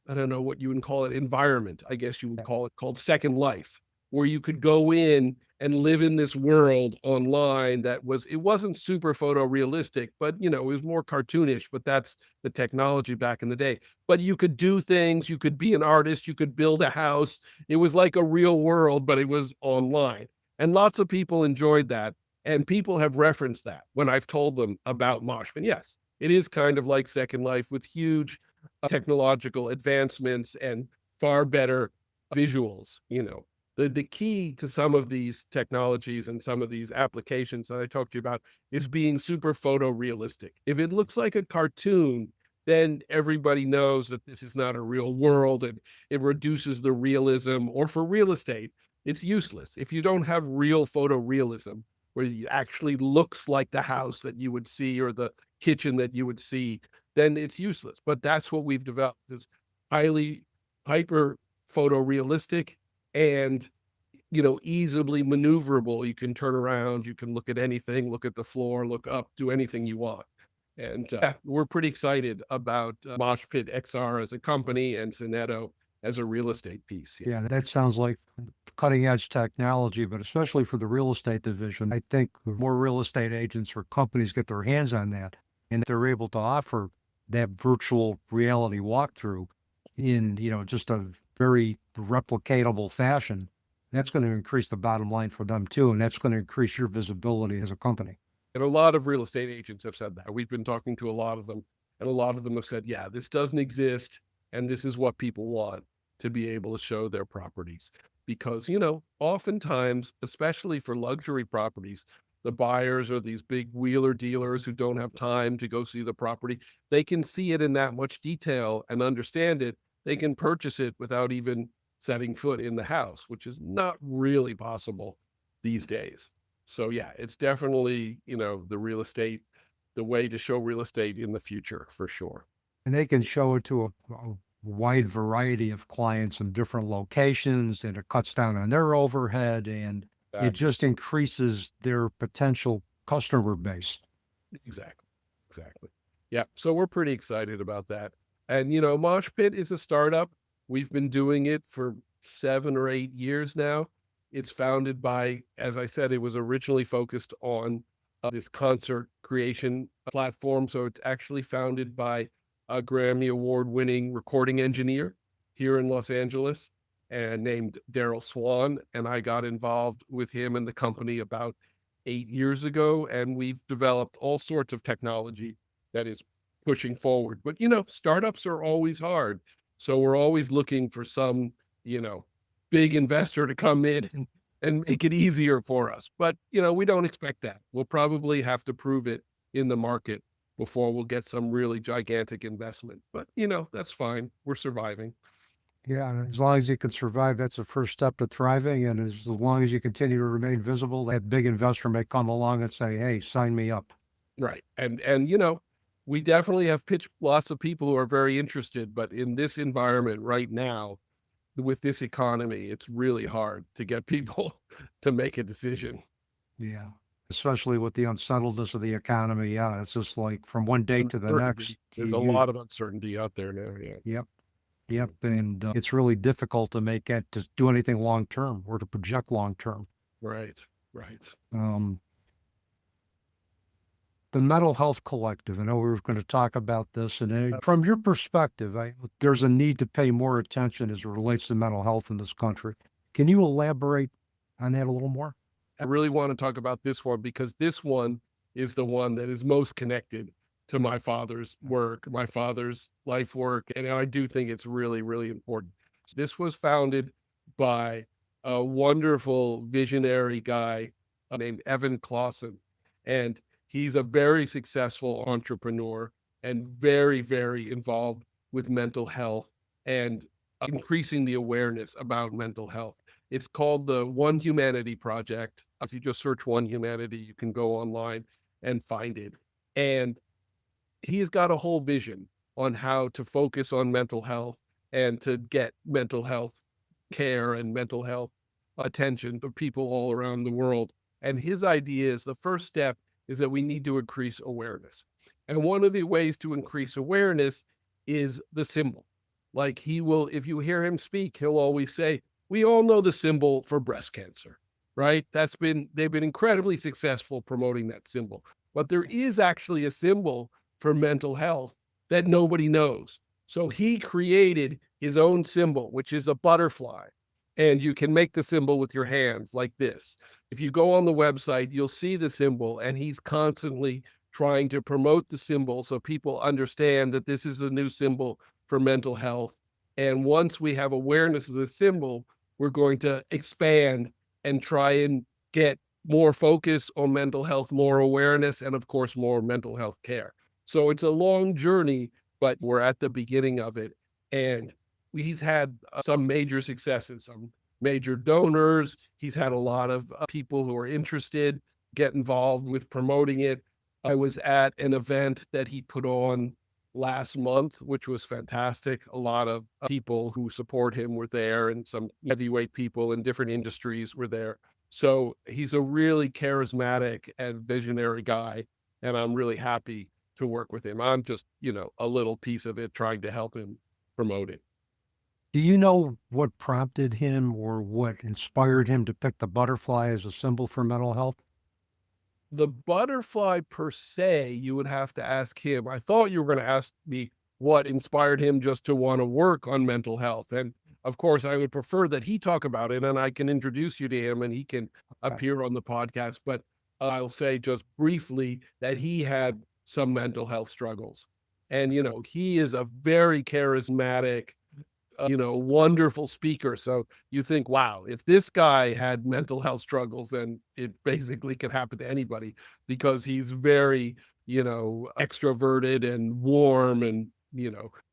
I don't know what you would call it, environment, I guess you would call it, called Second Life, where you could go in and live in this world online it wasn't super photorealistic, but it was more cartoonish, but that's the technology back in the day. But you could do things, you could be an artist, you could build a house. It was like a real world, but it was online. And lots of people enjoyed that. And people have referenced that when I've told them about Moshpit. Yes, it is kind of like Second Life with huge technological advancements and far better visuals. The key to some of these technologies and some of these applications that I talked to you about is being super photorealistic. If it looks like a cartoon, then everybody knows that this is not a real world and it reduces the realism. Or for real estate, it's useless. If you don't have real photorealism, where it actually looks like the house that you would see or the kitchen that you would see, then it's useless. But that's what we've developed, is highly hyper photorealistic and easily maneuverable. You can turn around, you can look at anything, look at the floor, look up, do anything you want. And we're pretty excited about Moshpit XR as a company and Cennetto as a real estate piece. Yeah, that sounds like cutting edge technology, but especially for the real estate division, I think more real estate agents or companies get their hands on that and they're able to offer that virtual reality walkthrough in, just a very replicatable fashion. That's going to increase the bottom line for them too. And that's going to increase your visibility as a company. And a lot of real estate agents have said that. We've been talking to a lot of them, and a lot of them have said, yeah, this doesn't exist. And this is what people want, to be able to show their properties. Because, oftentimes, especially for luxury properties, the buyers are these big wheeler dealers who don't have time to go see the property. They can see it in that much detail and understand it. They can purchase it without even setting foot in the house, which is not really possible these days. So yeah, it's definitely, the way to show real estate in the future for sure. And they can show it to a wide variety of clients in different locations, and it cuts down on their overhead and it just increases their potential customer base. Exactly. Yeah. So we're pretty excited about that. And, Moshpit is a startup. We've been doing it for 7 or 8 years now. It's founded by, as I said, it was originally focused on this concert creation platform. So it's actually founded by a Grammy Award-winning recording engineer here in Los Angeles and named Daryl Swan. And I got involved with him and the company about 8 years ago. And we've developed all sorts of technology that is pushing forward. But, startups are always hard. So we're always looking for some, big investor to come in and make it easier for us. But, we don't expect that. We'll probably have to prove it in the market before we'll get some really gigantic investment. But, that's fine. We're surviving. Yeah, and as long as you can survive, that's the first step to thriving. And as long as you continue to remain visible, that big investor may come along and say, hey, sign me up. Right. And we definitely have pitched lots of people who are very interested, but in this environment right now, with this economy, it's really hard to get people to make a decision. Yeah. Especially with the unsettledness of the economy. Yeah. It's just like from one day to the next. There's a lot of uncertainty out there now. Yeah. Yep. And it's really difficult to make it, to do anything long term or to project long term. Right. the Mental Health Collective. I know we were going to talk about this, and from your perspective, there's a need to pay more attention as it relates to mental health in this country. Can you elaborate on that a little more? I really want to talk about this one because this one is the one that is most connected to my father's work, my father's life work. And I do think it's really, really important. This was founded by a wonderful visionary guy named Evan Clausen. And he's a very successful entrepreneur and very, very involved with mental health and increasing the awareness about mental health. It's called the One Humanity Project. If you just search One Humanity, you can go online and find it. And he's got a whole vision on how to focus on mental health and to get mental health care and mental health attention to people all around the world. And his idea is the first step is that we need to increase awareness. And one of the ways to increase awareness is the symbol. Like he will, if you hear him speak, he'll always say, we all know the symbol for breast cancer, right? They've been incredibly successful promoting that symbol. But there is actually a symbol for mental health that nobody knows. So he created his own symbol, which is a butterfly. And you can make the symbol with your hands like this. If you go on the website, you'll see the symbol, and he's constantly trying to promote the symbol so people understand that this is a new symbol for mental health. And once we have awareness of the symbol, we're going to expand and try and get more focus on mental health, more awareness, and of course, more mental health care. So it's a long journey, but we're at the beginning of it. And he's had some major successes, some major donors. He's had a lot of people who are interested, get involved with promoting it. I was at an event that he put on last month, which was fantastic. A lot of people who support him were there, and some heavyweight people in different industries were there. So he's a really charismatic and visionary guy, and I'm really happy to work with him. I'm just, a little piece of it, trying to help him promote it. Do you know what prompted him or what inspired him to pick the butterfly as a symbol for mental health? The butterfly per se, you would have to ask him. I thought you were going to ask me what inspired him just to want to work on mental health. And of course, I would prefer that he talk about it and I can introduce you to him and he can appear on the podcast. But I'll say just briefly that he had some mental health struggles. And, he is a very charismatic, wonderful speaker. So you think, wow, if this guy had mental health struggles, then it basically could happen to anybody because he's very, extroverted and warm and,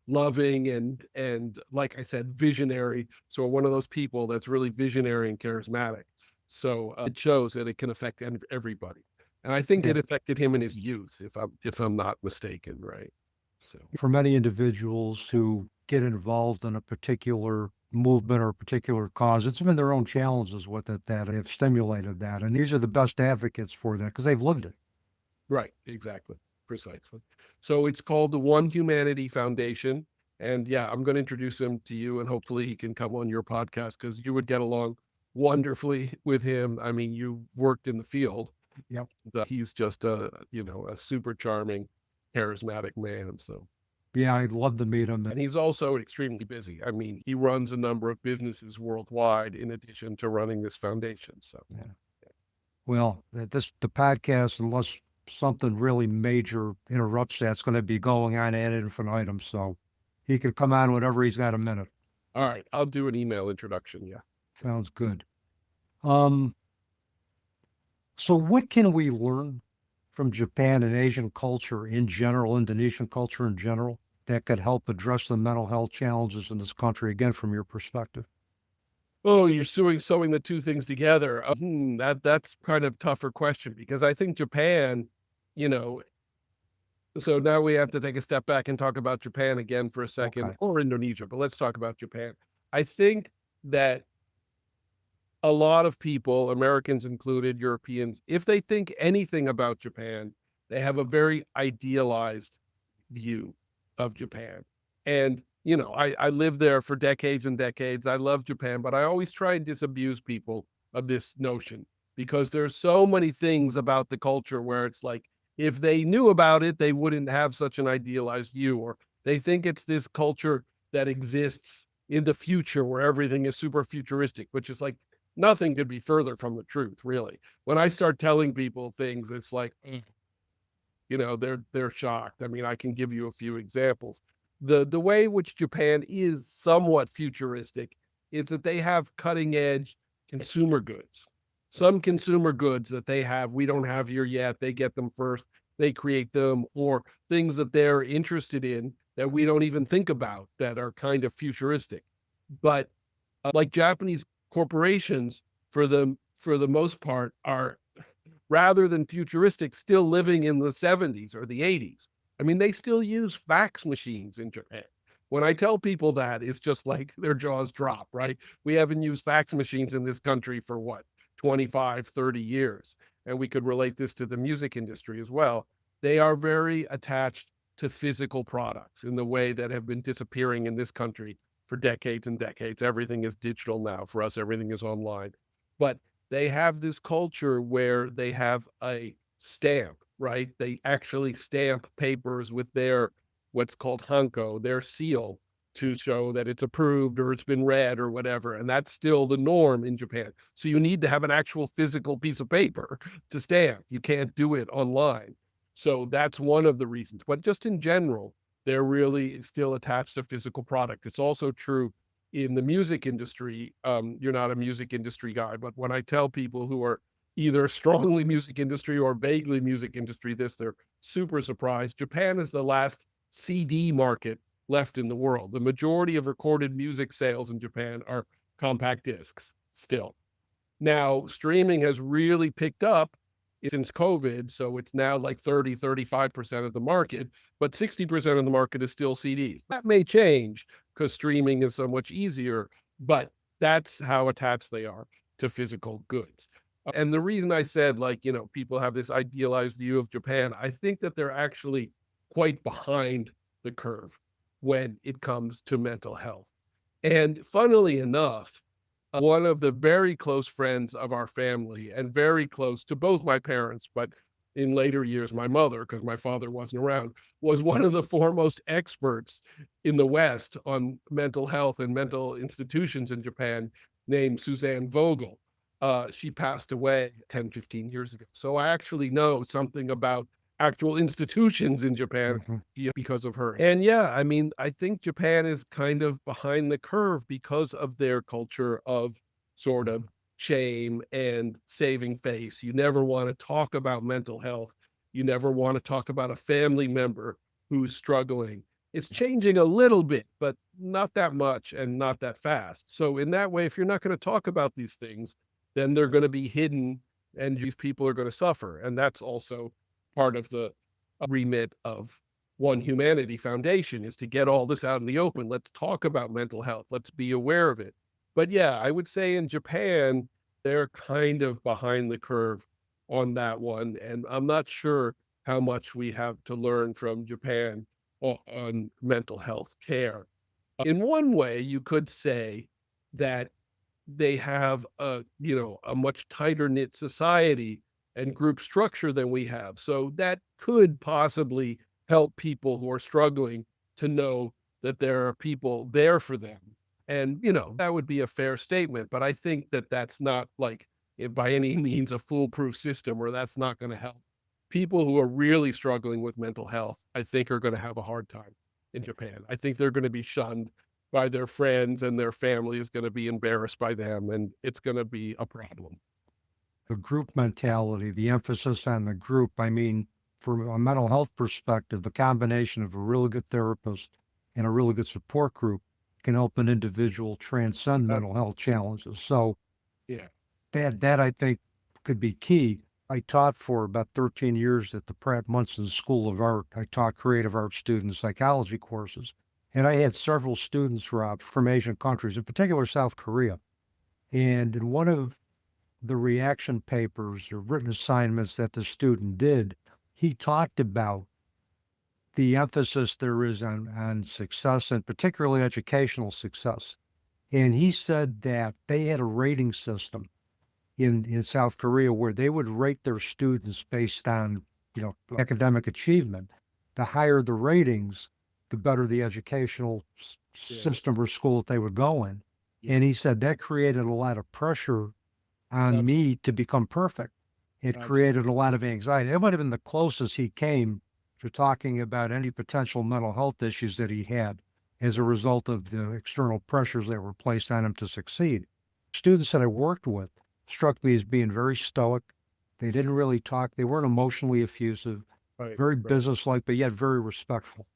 loving and like I said, visionary. So one of those people that's really visionary and charismatic. So it shows that it can affect everybody. And I think it affected him in his youth, if I'm not mistaken, right? So for many individuals who get involved in a particular movement or a particular cause, it's been their own challenges with it that have stimulated that. And these are the best advocates for that because they've lived it. Right, exactly, precisely. So it's called the One Humanity Foundation. And yeah, I'm going to introduce him to you and hopefully he can come on your podcast because you would get along wonderfully with him. I mean, you worked in the field. Yep. He's just a super charming, charismatic man. So yeah, I'd love to meet him. And he's also extremely busy. I mean, he runs a number of businesses worldwide in addition to running this foundation. So, well, the podcast, unless something really major interrupts that's going to be going on ad infinitum. So he could come on whenever he's got a minute. All right. I'll do an email introduction. Yeah. Sounds good. So what can we learn from Japan and Asian culture in general, Indonesian culture in general, that could help address the mental health challenges in this country, again, from your perspective? Oh, you're sewing the two things together. That's kind of tougher question because I think Japan, so now we have to take a step back and talk about Japan again for a second, or Indonesia, but let's talk about Japan. I think that a lot of people, Americans included, Europeans, if they think anything about Japan, they have a very idealized view of Japan. And, I lived there for decades and decades. I love Japan, but I always try and disabuse people of this notion because there's so many things about the culture where it's like, if they knew about it, they wouldn't have such an idealized view, or they think it's this culture that exists in the future where everything is super futuristic, which is like nothing could be further from the truth, really. When I start telling people things, it's like, they're shocked. I mean, I can give you a few examples. The way in which Japan is somewhat futuristic is that they have cutting edge consumer goods. Some consumer goods that they have, we don't have here yet. They get them first, they create them, or things that they're interested in that we don't even think about that are kind of futuristic. But like Japanese corporations, for the most part, are rather than futuristic, still living in the 70s or the 80s. I mean, they still use fax machines in Japan. When I tell people that, it's just like their jaws drop, right? We haven't used fax machines in this country for what, 25, 30 years. And we could relate this to the music industry as well. They are very attached to physical products in the way that have been disappearing in this country for decades and decades. Everything is digital now. For us, everything is online. But they have this culture where they have a stamp, right? They actually stamp papers with their what's called hanko, their seal, to show that it's approved or it's been read or whatever. And that's still the norm in Japan. So you need to have an actual physical piece of paper to stamp. You can't do it online. So that's one of the reasons. But just in general, they're really still attached to physical product. It's also true in the music industry. You're not a music industry guy, but when I tell people who are either strongly music industry or vaguely music industry this, they're super surprised. Japan is the last CD market left in the world. The majority of recorded music sales in Japan are compact discs still. Now, streaming has really picked up since COVID, so it's now like 35% of the market, but 60% of the market is still CDs. That may change because streaming is so much easier, but that's how attached they are to physical goods. And the reason I said, people have this idealized view of Japan, I think that they're actually quite behind the curve when it comes to mental health. And funnily enough, one of the very close friends of our family, and very close to both my parents, but in later years, my mother, because my father wasn't around, was one of the foremost experts in the West on mental health and mental institutions in Japan, named Suzanne Vogel. She passed away 10, 15 years ago. So I actually know something about actual institutions in Japan because of her. And yeah, I mean, I think Japan is kind of behind the curve because of their culture of sort of shame and saving face. You never want to talk about mental health. You never want to talk about a family member who's struggling. It's changing a little bit, but not that much and not that fast. So in that way, if you're not going to talk about these things, then they're going to be hidden and these people are going to suffer. And that's also part of the remit of One Humanity Foundation, is to get all this out in the open. Let's talk about mental health. Let's be aware of it. But yeah, I would say in Japan, they're kind of behind the curve on that one. And I'm not sure how much we have to learn from Japan on mental health care. In one way, you could say that they have a much tighter knit society and group structure than we have. So that could possibly help people who are struggling to know that there are people there for them. And, that would be a fair statement, but I think that that's not by any means a foolproof system, or that's not going to help. People who are really struggling with mental health, I think, are going to have a hard time in Japan. I think they're going to be shunned by their friends, and their family is going to be embarrassed by them, and it's going to be a problem. The group mentality, the emphasis on the group. I mean, from a mental health perspective, the combination of a really good therapist and a really good support group can help an individual transcend mental health challenges. So Yeah. that I think could be key. I taught for about 13 years at the Pratt Munson School of Art. I taught creative arts students psychology courses. And I had several students, Rob, from Asian countries, in particular South Korea. And in one of the reaction papers or written assignments that the student did, he talked about the emphasis there is on success, and particularly educational success. And he said that they had a rating system in South Korea where they would rate their students based on, academic achievement. The higher the ratings, the better the educational system or school that they would go in. And he said that created a lot of pressure on me to become perfect. It created a lot of anxiety. It might have been the closest he came to talking about any potential mental health issues that he had as a result of the external pressures that were placed on him to succeed. Students that I worked with struck me as being very stoic. They didn't really talk. They weren't emotionally effusive, very businesslike, but yet very respectful.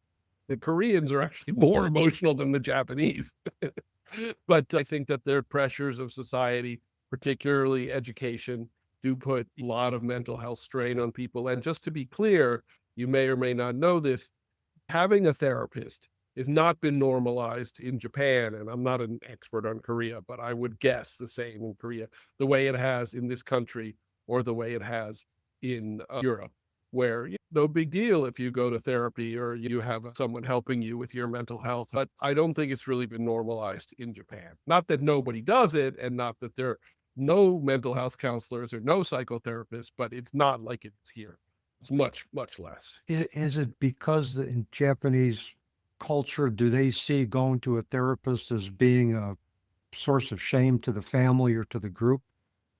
The Koreans are actually more emotional than the Japanese. But I think that their pressures of society, particularly education, do put a lot of mental health strain on people. And just to be clear, you may or may not know this, having a therapist has not been normalized in Japan. And I'm not an expert on Korea, but I would guess the same in Korea, the way it has in this country or the way it has in Europe, where no big deal if you go to therapy or you have someone helping you with your mental health. But I don't think it's really been normalized in Japan. Not that nobody does it and not that there are no mental health counselors or no psychotherapists, but it's not like it's here. It's much, much less. Is it because in Japanese culture, do they see going to a therapist as being a source of shame to the family or to the group?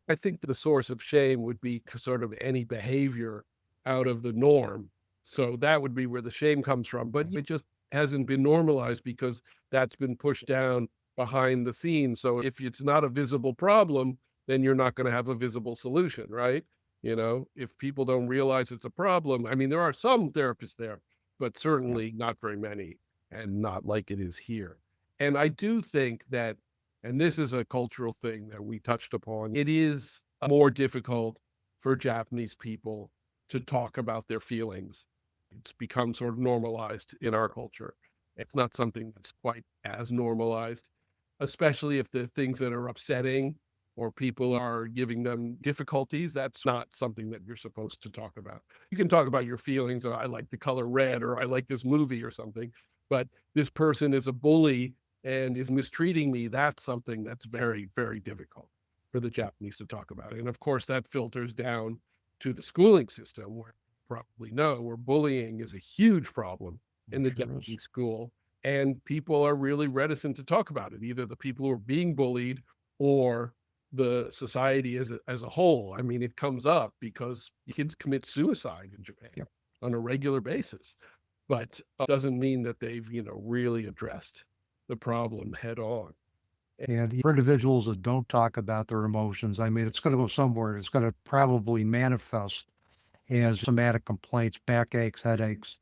I think the source of shame would be sort of any behavior out of the norm. So that would be where the shame comes from. But it just hasn't been normalized because that's been pushed down behind the scenes. So if it's not a visible problem, then you're not going to have a visible solution, right? If people don't realize it's a problem, I mean, there are some therapists there, but certainly not very many and not like it is here. And I do think that, and this is a cultural thing that we touched upon, it is more difficult for Japanese people to talk about their feelings. It's become sort of normalized in our culture. It's not something that's quite as normalized, especially if the things that are upsetting or people are giving them difficulties, that's not something that you're supposed to talk about. You can talk about your feelings, or I like the color red, or I like this movie or something, but this person is a bully and is mistreating me. That's something that's very, very difficult for the Japanese to talk about. And of course, that filters down to the schooling system, where you probably know where bullying is a huge problem in the Japanese school. And people are really reticent to talk about it, either the people who are being bullied or the society as a whole. I mean, it comes up because kids commit suicide in Japan on a regular basis, but it doesn't mean that they've, really addressed the problem head on. And for individuals that don't talk about their emotions, I mean, it's going to go somewhere. It's going to probably manifest as somatic complaints, backaches, headaches.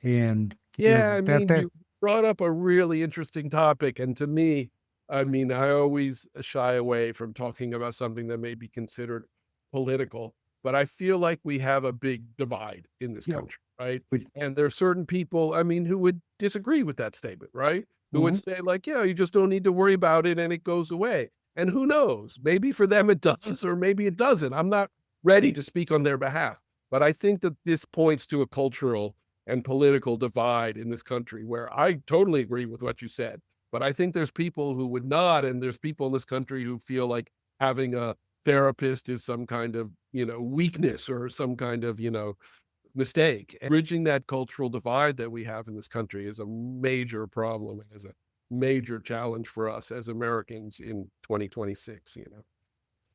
And I mean, you brought up a really interesting topic. And to me, I mean, I always shy away from talking about something that may be considered political, but I feel like we have a big divide in this country, right? And there are certain people, I mean, who would disagree with that statement, right? Who would say like, you just don't need to worry about it and it goes away. And who knows, maybe for them it does, or maybe it doesn't. I'm not ready to speak on their behalf, but I think that this points to a cultural and political divide in this country where I totally agree with what you said. But I think there's people who would not, and there's people in this country who feel like having a therapist is some kind of, weakness or some kind of, mistake. And bridging that cultural divide that we have in this country is a major problem and is a major challenge for us as Americans in 2026,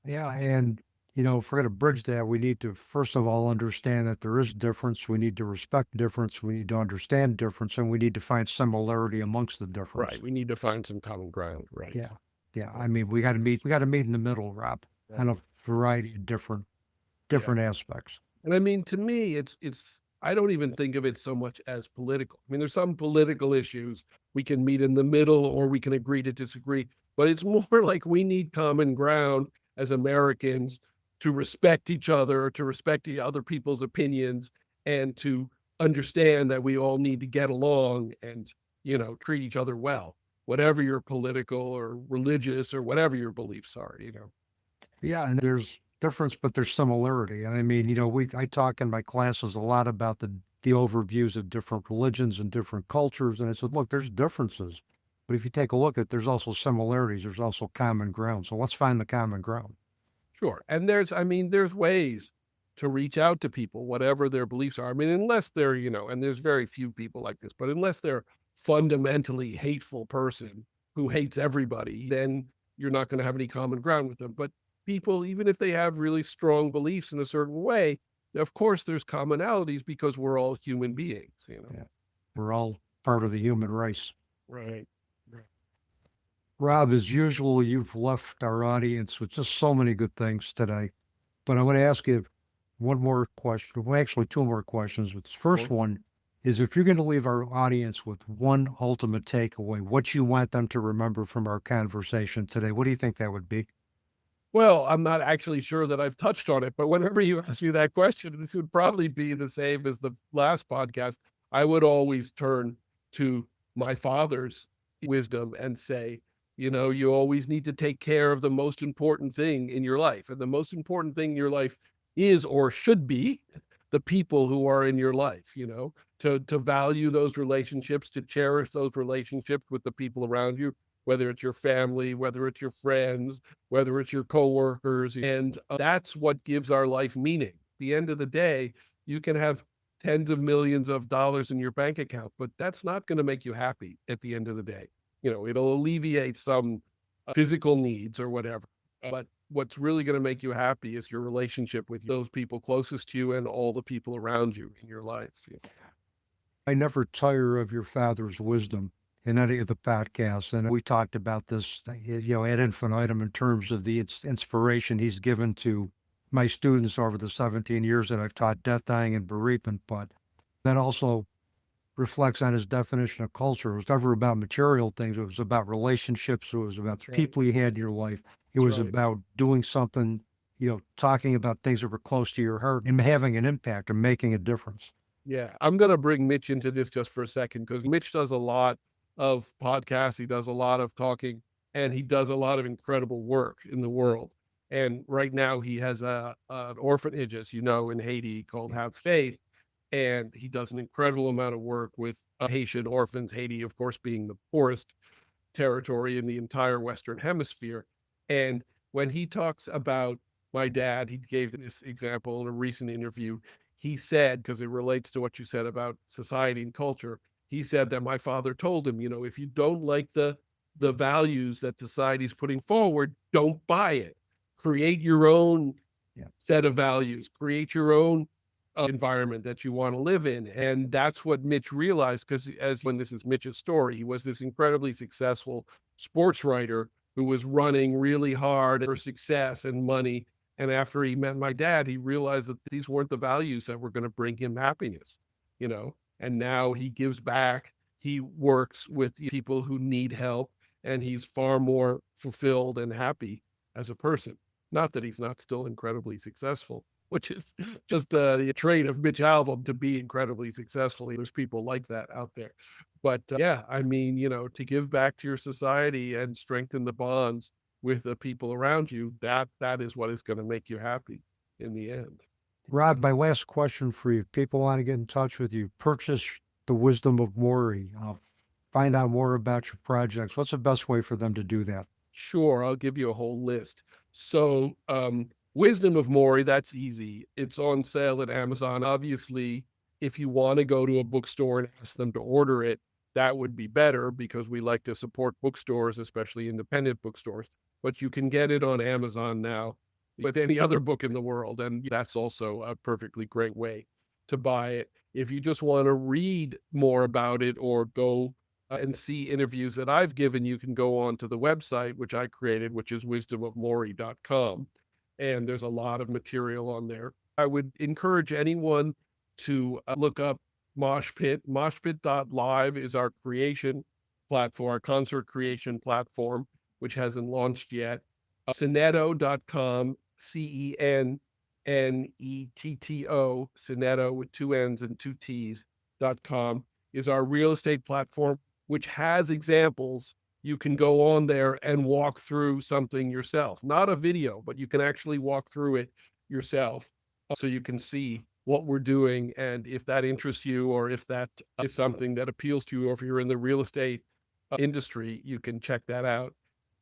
Yeah, and if we're going to bridge that, we need to first of all understand that there is difference. We need to respect difference. We need to understand difference, and we need to find similarity amongst the difference. Right. We need to find some common ground. Right. Yeah. Yeah. I mean, we got to meet. We got to meet in the middle, Rob, on a variety of different aspects. And I mean, to me, it's. I don't even think of it so much as political. I mean, there's some political issues we can meet in the middle, or we can agree to disagree. But it's more like we need common ground as Americans to respect each other, to respect the other people's opinions, and to understand that we all need to get along and, treat each other well, whatever your political or religious or whatever your beliefs are, Yeah, and there's difference, but there's similarity. And I mean, I talk in my classes a lot about the overviews of different religions and different cultures. And I said, look, there's differences, but if you take a look at it, there's also similarities. There's also common ground. So let's find the common ground. Sure. And there's ways to reach out to people, whatever their beliefs are. I mean, unless they're, and there's very few people like this, but unless they're fundamentally hateful person who hates everybody, then you're not going to have any common ground with them. But people, even if they have really strong beliefs in a certain way, of course, there's commonalities because we're all human beings, Yeah. We're all part of the human race. Right. Rob, as usual, you've left our audience with just so many good things today. But I want to ask you one more question. Well, actually, two more questions. But the first one is, if you're going to leave our audience with one ultimate takeaway, what you want them to remember from our conversation today, what do you think that would be? Well, I'm not actually sure that I've touched on it, but whenever you ask me that question, this would probably be the same as the last podcast. I would always turn to my father's wisdom and say, you always need to take care of the most important thing in your life. And the most important thing in your life is, or should be, the people who are in your life, to value those relationships, to cherish those relationships with the people around you, whether it's your family, whether it's your friends, whether it's your coworkers. And that's what gives our life meaning. At the end of the day, you can have tens of millions of dollars in your bank account, but that's not going to make you happy at the end of the day. It'll alleviate some physical needs or whatever. But what's really going to make you happy is your relationship with those people closest to you and all the people around you in your life. I never tire of your father's wisdom in any of the podcasts. And we talked about this, ad infinitum in terms of the inspiration he's given to my students over the 17 years that I've taught death, dying, and bereavement. But that also reflects on his definition of culture. It was never about material things. It was about relationships. It was about the people you had in your life. It was about doing something, talking about things that were close to your heart and having an impact and making a difference. Yeah, I'm going to bring Mitch into this just for a second, because Mitch does a lot of podcasts. He does a lot of talking, and he does a lot of incredible work in the world. And right now he has an orphanage, as you know, in Haiti called Have Faith. And he does an incredible amount of work with Haitian orphans, Haiti, of course, being the poorest territory in the entire Western Hemisphere. And when he talks about my dad, he gave this example in a recent interview. He said, because it relates to what you said about society and culture, he said that my father told him, if you don't like the values that society's putting forward, don't buy it. Create your own set of values, create your own environment that you want to live in. And that's what Mitch realized, because when this is Mitch's story, he was this incredibly successful sports writer who was running really hard for success and money. And after he met my dad, he realized that these weren't the values that were going to bring him happiness, and now he gives back. He works with people who need help, and he's far more fulfilled and happy as a person. Not that he's not still incredibly successful, which is just the trait of Mitch Albom to be incredibly successful. There's people like that out there. But to give back to your society and strengthen the bonds with the people around you, that is what is going to make you happy in the end. Rob, my last question for you. If people want to get in touch with you, purchase The Wisdom of Morrie, find out more about your projects. What's the best way for them to do that? Sure, I'll give you a whole list. So, Wisdom of Morrie, that's easy. It's on sale at Amazon. Obviously, if you want to go to a bookstore and ask them to order it, that would be better, because we like to support bookstores, especially independent bookstores. But you can get it on Amazon now with any other book in the world. And that's also a perfectly great way to buy it. If you just want to read more about it or go and see interviews that I've given, you can go on to the website, which I created, which is wisdomofmorrie.com. And there's a lot of material on there. I would encourage anyone to look up Moshpit. Moshpit.live is our creation platform, our concert creation platform, which hasn't launched yet. Cenetto.com, CENNETTO, Cenetto with two N's and two T's.com is our real estate platform, which has examples. You can go on there and walk through something yourself, not a video, but you can actually walk through it yourself, so you can see what we're doing. And if that interests you, or if that is something that appeals to you, or if you're in the real estate industry, you can check that out.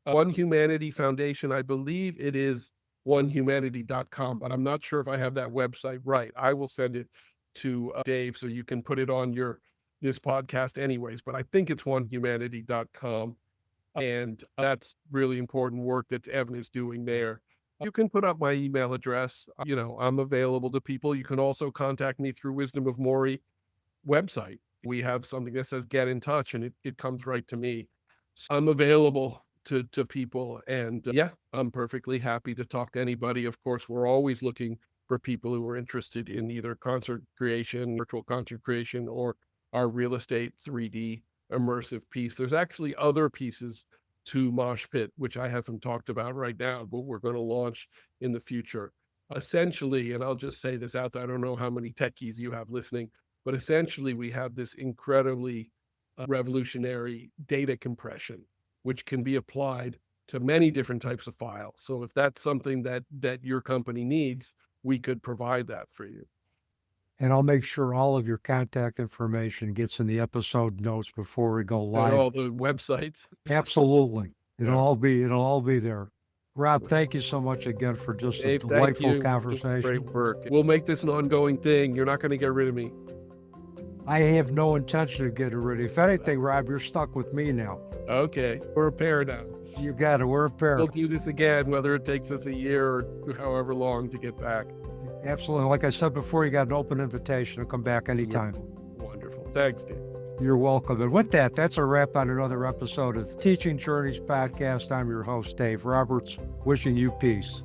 One Humanity Foundation, I believe it is onehumanity.com, but I'm not sure if I have that website right. I will send it to Dave so you can put it on this podcast anyways, but I think it's onehumanity.com. And that's really important work that Evan is doing there. You can put up my email address. I'm available to people. You can also contact me through Wisdom of Morrie website. We have something that says get in touch, and it comes right to me. So I'm available to people, and I'm perfectly happy to talk to anybody. Of course, we're always looking for people who are interested in either concert creation, virtual concert creation, or our real estate 3D immersive piece. There's actually other pieces to Moshpit, which I haven't talked about right now, but we're going to launch in the future. Essentially, and I'll just say this out there, I don't know how many techies you have listening, but essentially we have this incredibly revolutionary data compression, which can be applied to many different types of files. So if that's something that your company needs, we could provide that for you. And I'll make sure all of your contact information gets in the episode notes before we go live. And all the websites. Absolutely. It'll Yeah. all be there. Rob, thank you so much again for just Dave, a thank delightful you. conversation. Great work. We'll make this an ongoing thing. You're not going to get rid of me. I have no intention of getting rid of you. If anything, Rob, you're stuck with me now. Okay. We're a pair now. You got it. We're a pair. We'll do this again, whether it takes us a year or however long to get back. Absolutely. Like I said before, you got an open invitation to come back anytime. Wonderful. Thanks, Dave. You're welcome. And with that, that's a wrap on another episode of the Teaching Journeys podcast. I'm your host, Dave Roberts, wishing you peace.